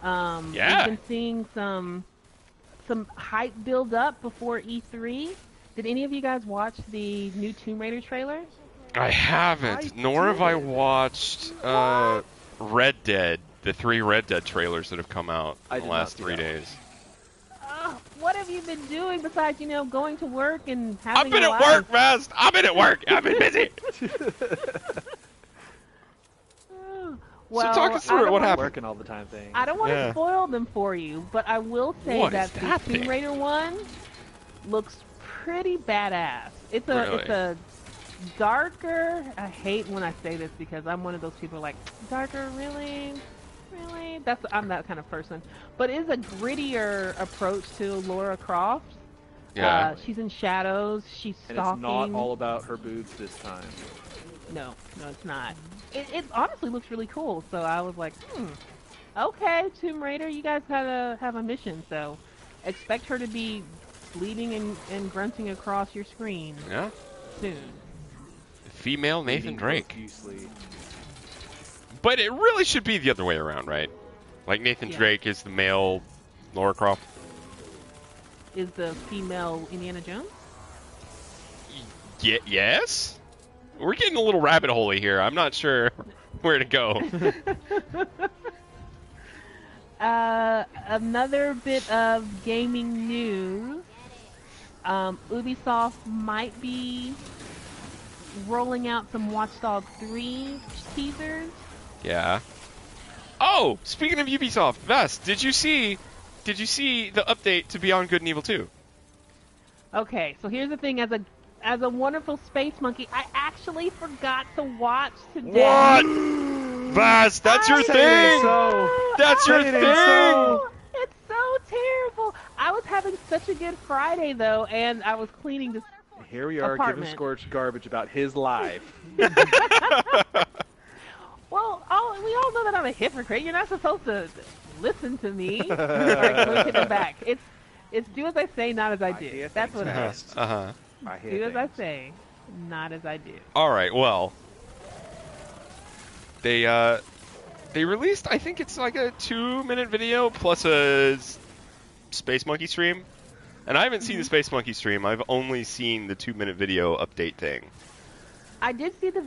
Yeah. We've been seeing some hype build up before E3. Did any of you guys watch the new Tomb Raider trailer? I haven't, nor have I watched Red Dead, the 3 Red Dead trailers that have come out I in the did not last see 3 that one. days. What have you been doing besides, going to work and I've having been a at life? work, Vast. I've been at work. I've been busy. Well, talk us through I it. don't What wanna- happened? Working all the time thing. I don't want to Yeah. spoil them for you, but I will say What that is the that Tomb thing? Raider one looks pretty badass. It's a darker. I hate when I say this because I'm one of those people like darker. Really. I'm that kind of person. But it's a grittier approach to Laura Croft. Yeah. She's in shadows. She's And stalking. it's not all about her boobs this time. No, it's not. It honestly looks really cool. So I was like, okay, Tomb Raider, you guys have a mission. So expect her to be bleeding and grunting across your screen Yeah. soon. Female Nathan Bleeding Drake. profusely. But it really should be the other way around, right? Like Nathan Yeah. Drake is the male Laura Croft. Is the female Indiana Jones? Yes? We're getting a little rabbit holey here. I'm not sure where to go. Another bit of gaming news. Ubisoft might be rolling out some Watch Dogs 3 teasers. Yeah. Oh, speaking of Ubisoft, Vest, did you see the update to Beyond Good and Evil 2? Okay, so here's the thing: as a wonderful space monkey, I actually forgot to watch today. What? Vest, that's your thing. That's your thing. It's so terrible. I was having such a good Friday though, and I was cleaning this. Here we are apartment. giving Scorch garbage about his life. Well, we all know that I'm a hypocrite. You're not supposed to listen to me. All right, let me take it back. It's do as I say, not as I do. That's what it is. Uh-huh. Do as I say, not as I do. All right, well, they released, I think it's like a 2-minute video plus a Space Monkey stream. And I haven't seen the Space Monkey stream. I've only seen the 2-minute video update thing. I did see the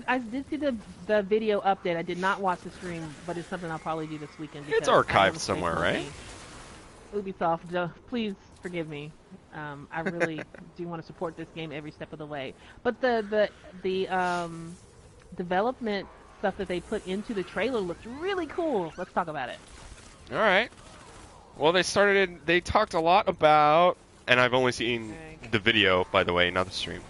video update. I did not watch the stream, but it's something I'll probably do this weekend. It's archived somewhere, right? Ubisoft, please forgive me. I really do want to support this game every step of the way. But the development stuff that they put into the trailer looks really cool. Let's talk about it. All right. Well, they talked a lot about, and I've only seen the video, by the way, not the stream.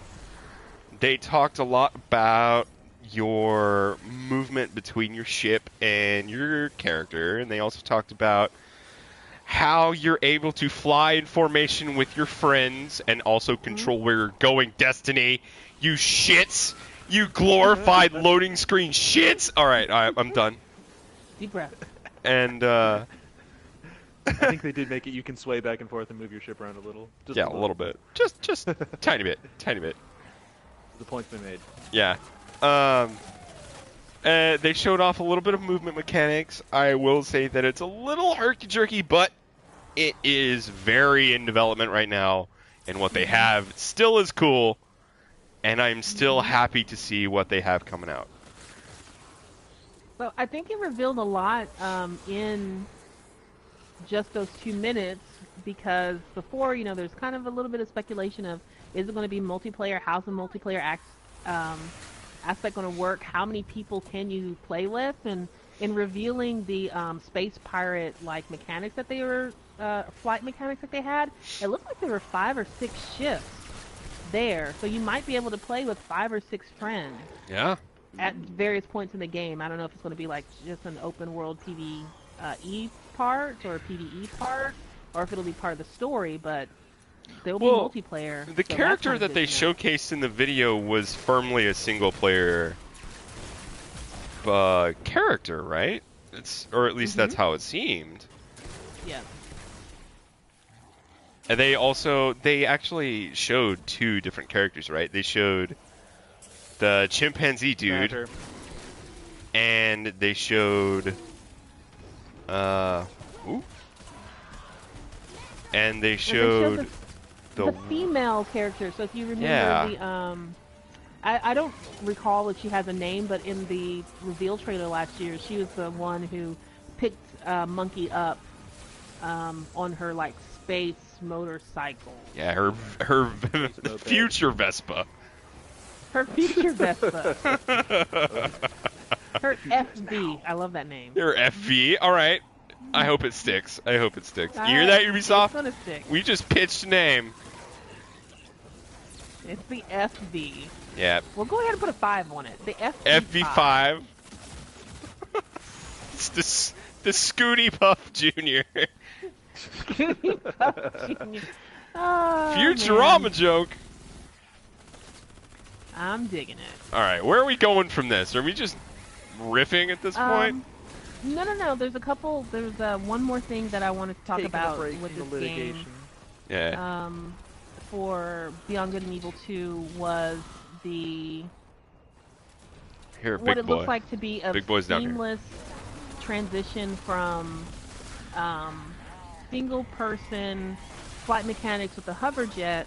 They talked a lot about your movement between your ship and your character, and they also talked about how you're able to fly in formation with your friends and also control where you're going. Destiny, you shits, you glorified loading screen shits. All right, I'm done. Deep breath. And I think they did make it. You can sway back and forth and move your ship around a little. Just yeah, a little bit. Just tiny bit. The point's been made. Yeah. They showed off a little bit of movement mechanics. I will say that it's a little herky-jerky, but it is very in development right now. And what they have still is cool. And I'm still happy to see what they have coming out. So I think it revealed a lot in just those 2 minutes, because before, there's kind of a little bit of speculation of, is it going to be multiplayer? How's the multiplayer aspect going to work? How many people can you play with? And in revealing the space pirate-like mechanics that they were, flight mechanics that they had, it looked like there were 5 or 6 ships there. So you might be able to play with 5 or 6 friends. Yeah. At various points in the game. I don't know if it's going to be like just an open world PvE part or a PvE part, or if it'll be part of the story, but there will be multiplayer. The character that they showcased in the video was firmly a single-player character, right? Or at least that's how it seemed. Yeah. And they actually showed 2 different characters, right? They showed the chimpanzee dude, Matter. and they showed and they showed the female character. So if you remember I don't recall if she has a name, but in the reveal trailer last year, she was the one who picked Monkey up on her like space motorcycle. Yeah, her future Vespa. Her future Vespa. Her FV. I love that name. Her FV. All right. I hope it sticks. You hear that, Ubisoft? It's gonna stick. We just pitched a name. It's the FV. Yeah. We'll go ahead and put a 5 on it. The FV5. It's the Scooty Puff Jr. Scooty Puff Jr. Oh, Futurama man. joke. I'm digging it. All right, where are we going from this? Are we just riffing at this point? No. There's one more thing that I wanted to talk about with this game. Yeah. For Beyond Good and Evil 2 was what it looks like to be a Big boy's down here. seamless transition from single-person flight mechanics with the hover jet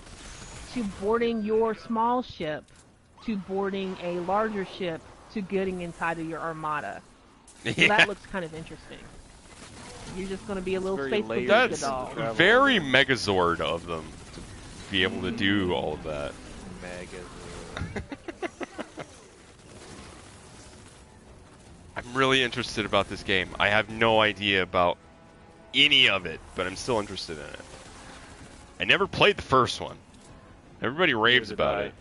to boarding your small ship to boarding a larger ship to getting inside of your armada. So Yeah. that looks kind of interesting. You're just going to be a little Very space layered bazooka That's doll. travel. very Megazord of them to be able to do all of that. Mega. I'm really interested about this game. I have no idea about any of it, but I'm still interested in it. I never played the first one. Everybody raves about it.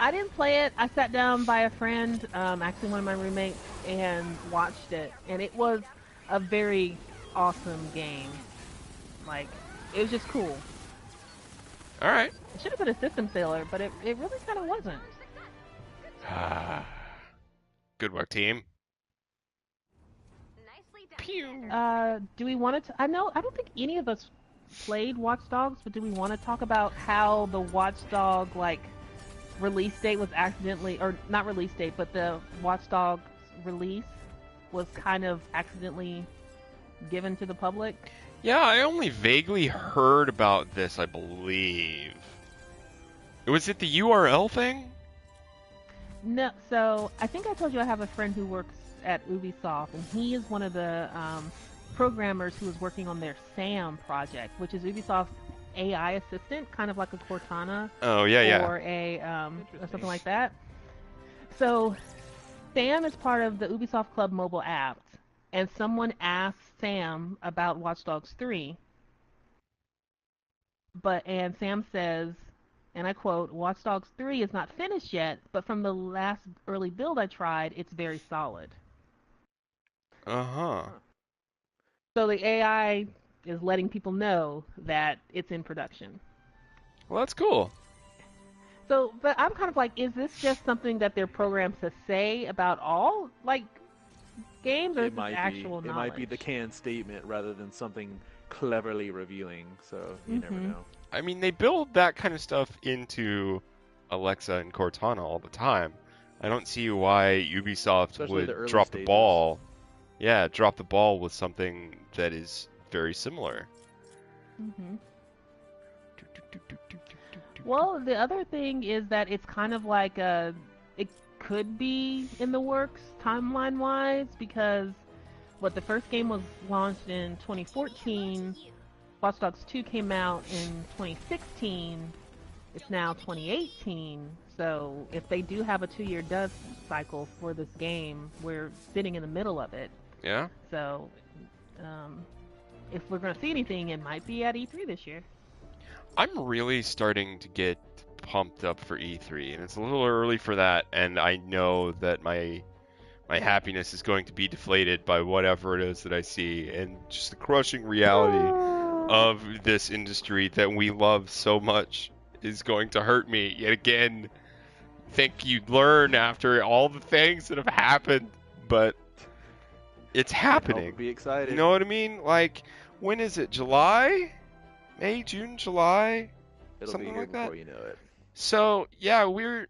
I didn't play it. I sat down by a friend, actually one of my roommates, and watched it. And it was a very awesome game. Like, it was just cool. Alright. It should have been a system seller, but it really kind of wasn't. Good work, team. Pew. Do we want to? I don't think any of us played Watch Dogs, but do we want to talk about how the Watch Dog release date was accidentally, or not release date, but the Watch Dogs release was kind of accidentally given to the public? Yeah, I only vaguely heard about this, I believe. Was it the URL thing? No, so I think I told you I have a friend who works at Ubisoft, and he is one of the programmers who is working on their SAM project, which is Ubisoft's AI assistant, kind of like a Cortana. Oh, yeah. Or a or something like that. So SAM is part of the Ubisoft Club mobile app, and someone asked Sam about Watch Dogs 3, and Sam says, and I quote, "Watch Dogs 3 is not finished yet, but from the last early build I tried, it's very solid." Uh-huh. So the AI is letting people know that it's in production. Well, that's cool. So, but I'm kind of like, is this just something that they're programmed to say about all, games, or is this actual knowledge? It might be the canned statement rather than something cleverly revealing, so you never know. I mean, they build that kind of stuff into Alexa and Cortana all the time. I don't see why Ubisoft Especially the would early drop the stages. ball. Yeah, drop the ball with something that is very similar. Mm-hmm. Well, the other thing is that it's kind of like it could be in the works timeline-wise, because the first game was launched in 2014, Watch Dogs 2 came out in 2016, it's now 2018, so if they do have a 2-year dev cycle for this game, we're sitting in the middle of it. Yeah? So, if we're going to see anything, it might be at E3 this year. I'm really starting to get pumped up for E3, and it's a little early for that, and I know that my happiness is going to be deflated by whatever it is that I see, and just the crushing reality of this industry that we love so much is going to hurt me yet again. Think you'd learn after all the things that have happened, but it's happening. Be excited. You know what I mean? Like, when is it? July? May, June, July? It'll Something be here like that. before you know it. So, yeah, we're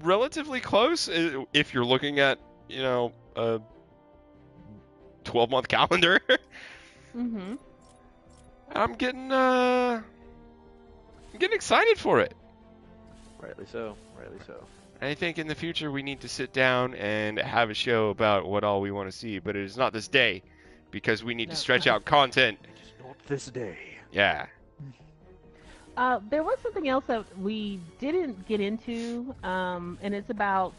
relatively close if you're looking at, a 12-month calendar. Mm-hmm. I'm getting excited for it. Rightly so. I think in the future we need to sit down and have a show about what all we want to see, but it is not this day, because we need to stretch out content. Just not this day. Yeah. There was something else that we didn't get into, and it's about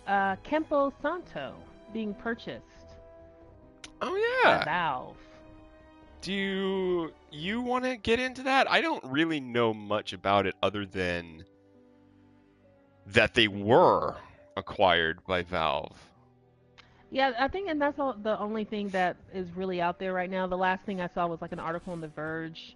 Kempo Santo being purchased Oh, by yeah. Valve. Do you want to get into that? I don't really know much about it other than that they were acquired by Valve. Yeah, I think, and that's the only thing that is really out there right now. The last thing I saw was an article on The Verge.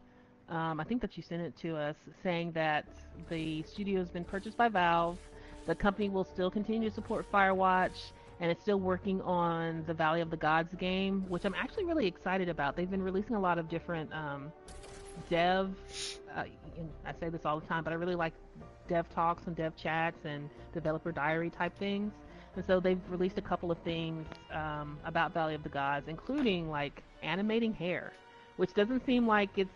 I think that you sent it to us, saying that the studio has been purchased by Valve. The company will still continue to support Firewatch, and it's still working on the Valley of the Gods game, which I'm actually really excited about. They've been releasing a lot of different dev, and I say this all the time, but I really like dev talks and dev chats and developer diary type things. And so they've released a couple of things about Valley of the Gods, including like animating hair, which doesn't seem like it's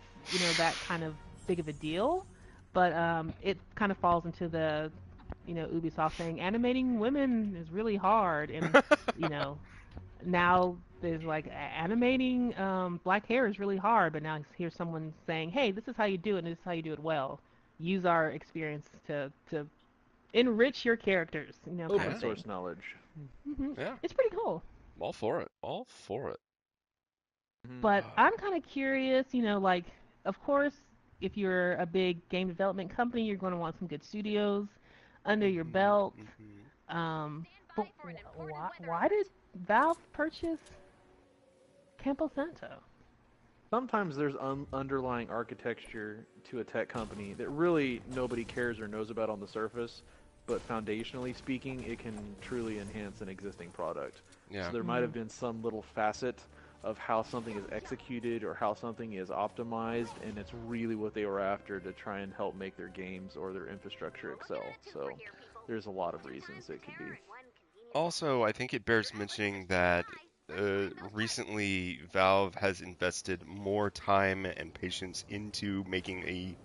that kind of big of a deal, but it kind of falls into the Ubisoft saying animating women is really hard, and you know now there's like animating black hair is really hard, but now here's someone saying, hey, this is how you do it, and this is how you do it well. Use our experience to enrich your characters, kind Open of source thing. knowledge. Yeah. It's pretty cool. All for it. All for it. But I'm kind of curious, like, of course, if you're a big game development company, you're going to want some good studios under your belt. But why did Valve purchase Campo Santo? Sometimes there's underlying architecture to a tech company that really nobody cares or knows about on the surface, but foundationally speaking, it can truly enhance an existing product. Yeah. So there might have been some little facet of how something is executed or how something is optimized, and it's really what they were after to try and help make their games or their infrastructure excel. So there's a lot of reasons it could be. Also, I think it bears mentioning that recently Valve has invested more time and patience into making a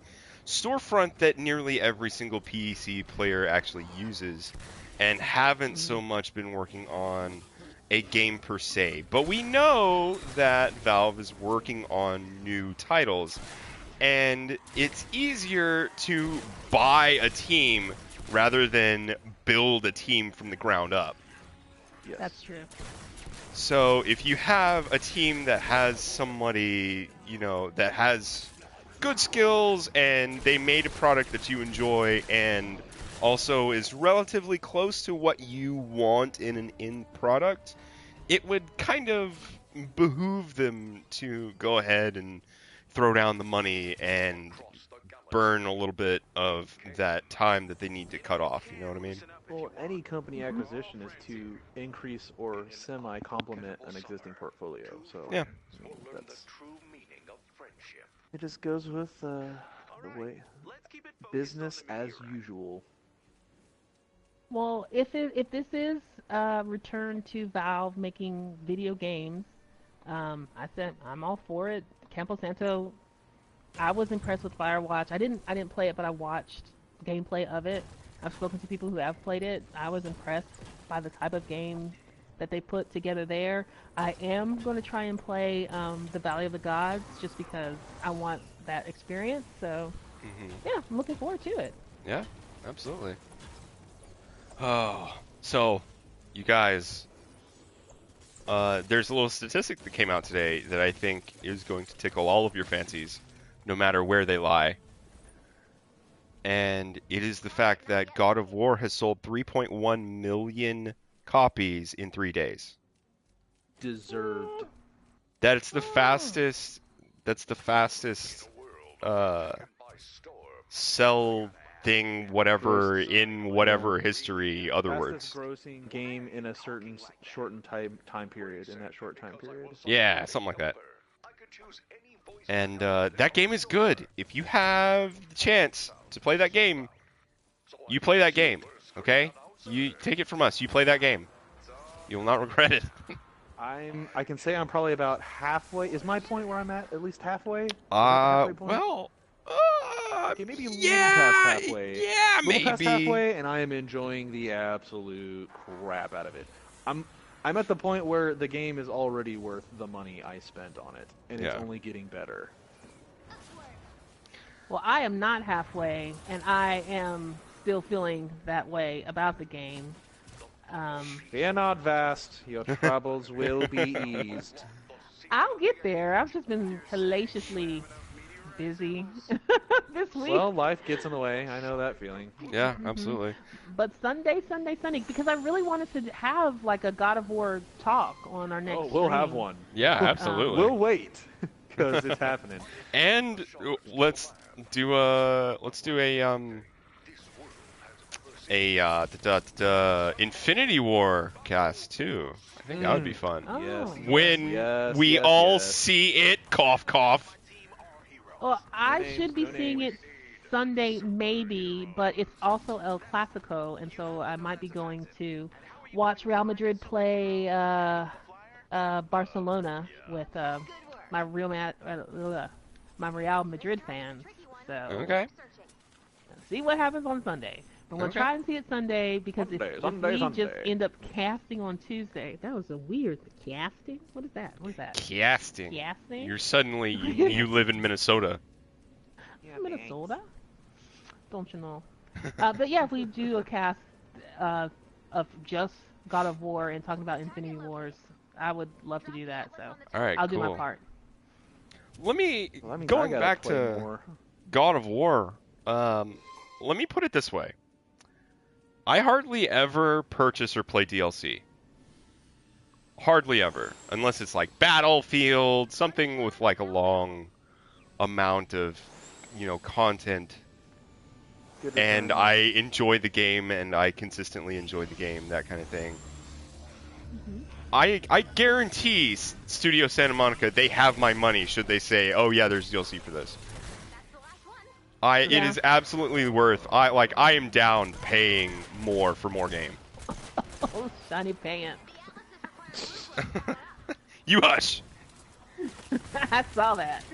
storefront that nearly every single PC player actually uses, and haven't so much been working on a game per se. But we know that Valve is working on new titles, and it's easier to buy a team rather than build a team from the ground up. Yes. That's true. So if you have a team that has somebody, that has good skills and they made a product that you enjoy and also is relatively close to what you want in an end product, it would kind of behoove them to go ahead and throw down the money and burn a little bit of that time that they need to cut off, you know what I mean? Well, any company acquisition is to increase or semi-complement an existing portfolio. So Yeah. That's, it just goes with the way business as usual. Well, if this is return to Valve making video games, I said I'm all for it. Campo Santo, I was impressed with Firewatch. I didn't play it, but I watched gameplay of it. I've spoken to people who have played it. I was impressed by the type of game that they put together there. I am going to try and play the Valley of the Gods just because I want that experience. So, yeah, I'm looking forward to it. Yeah, absolutely. Oh, so, you guys, there's a little statistic that came out today that I think is going to tickle all of your fancies, no matter where they lie. And it is the fact that God of War has sold 3.1 million copies in 3 days. Deserved. That's the fastest. That's the fastest sell thing, whatever in whatever history. Other words. Fastest grossing game in a certain shortened time period. In that short time period. Yeah, something like that. And that game is good. If you have the chance to play that game, you play that game. Okay? You take it from us. You play that game. You will not regret it. I can say I'm probably about halfway. Is my point where I'm at least halfway? Halfway point? Well, okay, maybe a little yeah, past halfway. yeah, little past maybe. halfway, and I am enjoying the absolute crap out of it. I'm at the point where the game is already worth the money I spent on it, and it's only getting better. Well, I am not halfway, and I am still feeling that way about the game. Fear not, Vast. Your troubles will be eased. I'll get there. I've just been hellaciously busy this week. Well, life gets in the way. I know that feeling. Yeah, absolutely. But Sunday, because I really wanted to have like a God of War talk on our next we'll stream. have one. Yeah, absolutely. We'll wait because it's happening. And let's do a Infinity War cast too. I think that would be fun. Oh. Yes. When we all see it, cough cough. Well, I should be seeing it Sunday maybe, but it's also El Clasico, and so I might be going to watch Real Madrid play Barcelona with my my Real Madrid fans. So Okay. see what happens on Sunday. But I'm gonna try and see it Sunday because if we just end up casting on Tuesday, that was a weird casting. What is that? What is that? Casting. Casting? You're suddenly you live in Minnesota. Minnesota? Don't you know? But yeah, if we do a cast of just God of War and talking about Infinity Wars, I would love to do that. So All right, I'll cool. do my part. Going back to more. God of War, let me put it this way. I hardly ever purchase or play DLC. Hardly ever. Unless it's like Battlefield, something with like a long amount of, content. And I enjoy the game and I consistently enjoy the game, that kind of thing. Mm-hmm. I guarantee Studio Santa Monica, they have my money should they say, oh yeah, there's DLC for this. It is absolutely worth. I am down paying more for more game. Oh, shiny pants. You hush. I saw that.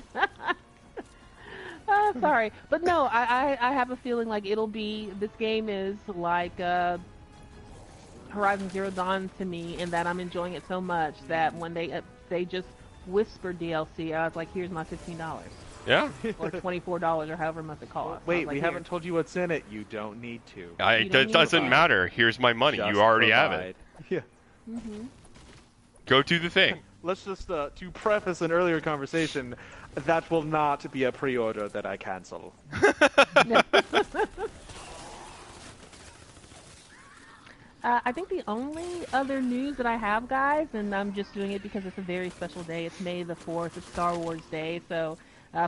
Sorry, but no, I have a feeling like this game is like Horizon Zero Dawn to me, in that I'm enjoying it so much that when they just whispered DLC, I was like, here's my $15. Yeah. Or $24 or however much it costs. Wait, like, we haven't told you what's in it. You don't need to. That doesn't matter. Here's my money. Just you already have provide. it. Yeah. Mm-hmm. Go do the thing. Let's just, to preface an earlier conversation, that will not be a pre-order that I cancel. I think the only other news that I have, guys, and I'm just doing it because it's a very special day. It's May the 4th. It's Star Wars Day. So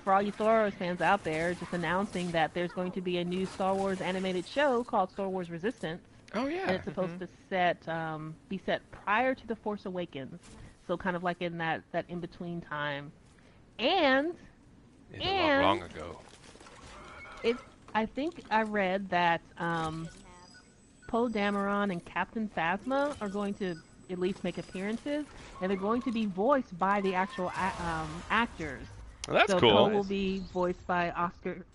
for all you Star Wars fans out there, just announcing that there's going to be a new Star Wars animated show called Star Wars Resistance. Oh, yeah. And it's supposed to be set prior to The Force Awakens. So kind of like in that in-between time. And Not long ago. I think I read that Poe Dameron and Captain Phasma are going to at least make appearances, and they're going to be voiced by the actual actors. Well, that's so cool. Poe will be voiced by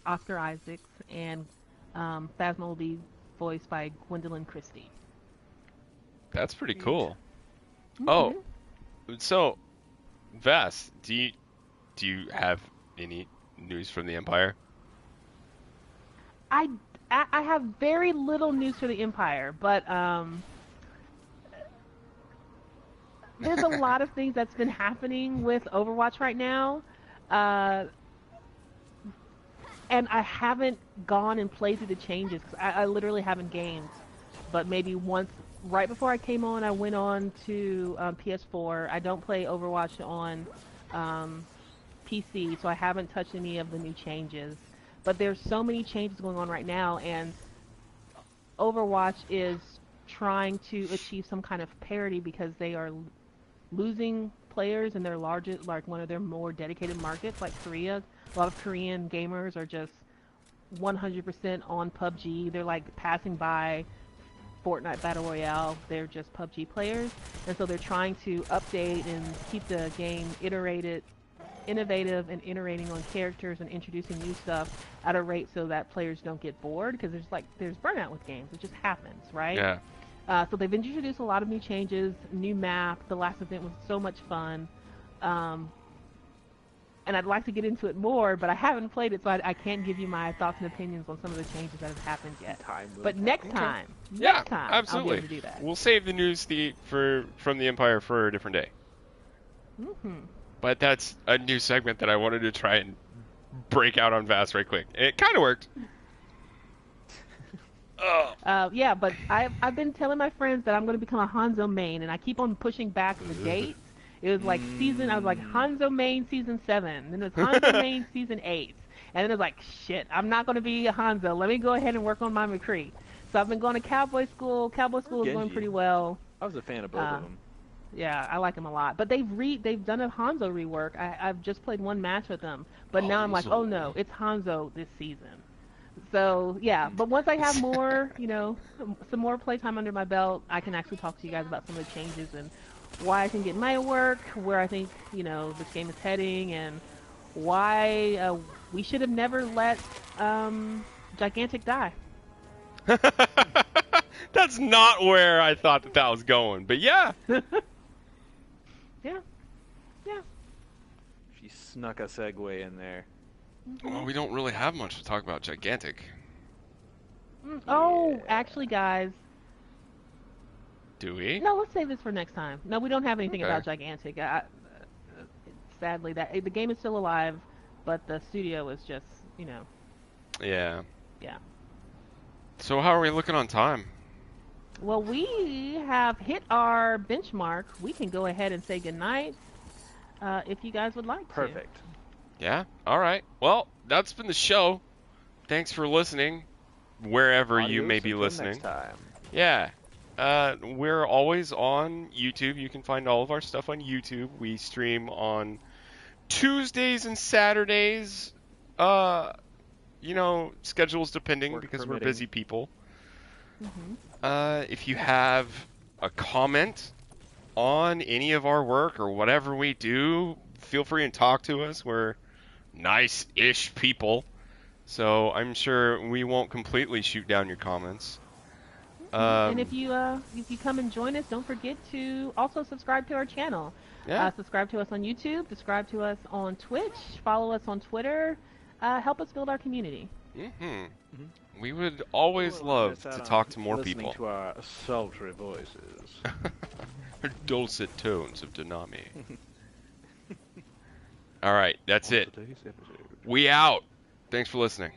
Oscar Isaacs, and Phasma will be voiced by Gwendolyn Christie. That's pretty cool. Mm-hmm. Oh, so Vass, do you have any news from the Empire? I have very little news for the Empire, but there's a lot of things that's been happening with Overwatch right now, and I haven't gone and played through the changes because I literally haven't gamed. But maybe once, right before I came on, I went on to PS4. I don't play Overwatch on PC, so I haven't touched any of the new changes. But there's so many changes going on right now, and Overwatch is trying to achieve some kind of parity because they are losing players in their largest, like one of their more dedicated markets, like Korea. A lot of Korean gamers are just 100% on PUBG. They're like passing by Fortnite Battle Royale. They're just PUBG players, and so they're trying to update and keep the game innovative and iterating on characters and introducing new stuff at a rate so that players don't get bored, because there's burnout with games. It just happens, right? Yeah. So they've introduced a lot of new changes, new map. The last event was so much fun. And I'd like to get into it more, but I haven't played it, so I can't give you my thoughts and opinions on some of the changes that have happened yet. But next time, absolutely. I'll be able to do that. We'll save the news from the Empire for a different day. Mm-hmm. But that's a new segment that I wanted to try and break out on Vass right quick. It kind of worked. Yeah, but I've been telling my friends that I'm going to become a Hanzo main, and I keep on pushing back the dates. It was like I was like Hanzo main season 7, then it was Hanzo main season 8, and then it was like, shit, I'm not going to be a Hanzo. Let me go ahead and work on my McCree. So I've been going to Cowboy School. Cowboy School is going pretty well. I was a fan of both of them. Yeah, I like them a lot. But they've done a Hanzo rework. I've just played one match with them, but now I'm like, oh no, it's Hanzo this season. So yeah, but once I have more, some more playtime under my belt, I can actually talk to you guys about some of the changes and why I think it might work, where I think this game is heading, and why we should have never let Gigantic die. That's not where I thought that was going, but yeah. Yeah. She snuck a segue in there. Well, we don't really have much to talk about Gigantic. Oh, actually, guys. Do we? No, let's save this for next time. No, we don't have anything Okay. about Gigantic. Sadly, the game is still alive, but the studio is just, Yeah. Yeah. So how are we looking on time? Well, we have hit our benchmark. We can go ahead and say goodnight if you guys would like to. Perfect. Yeah? All right. Well, that's been the show. Thanks for listening, wherever you may be Until listening. Next time. Yeah. We're always on YouTube. You can find all of our stuff on YouTube. We stream on Tuesdays and Saturdays. Schedules depending Work because permitting. we're busy people. Mm-hmm. If you have a comment on any of our work or whatever we do, feel free and talk to us. We're nice-ish people, so I'm sure we won't completely shoot down your comments. And if you come and join us, don't forget to also subscribe to our channel. Yeah. Subscribe to us on YouTube. Subscribe to us on Twitch. Follow us on Twitter. Help us build our community. We would always love to talk to more listening people. to our sultry voices. Dulcet tones of DerNami. All right, that's it. Today's episode. We out. Thanks for listening.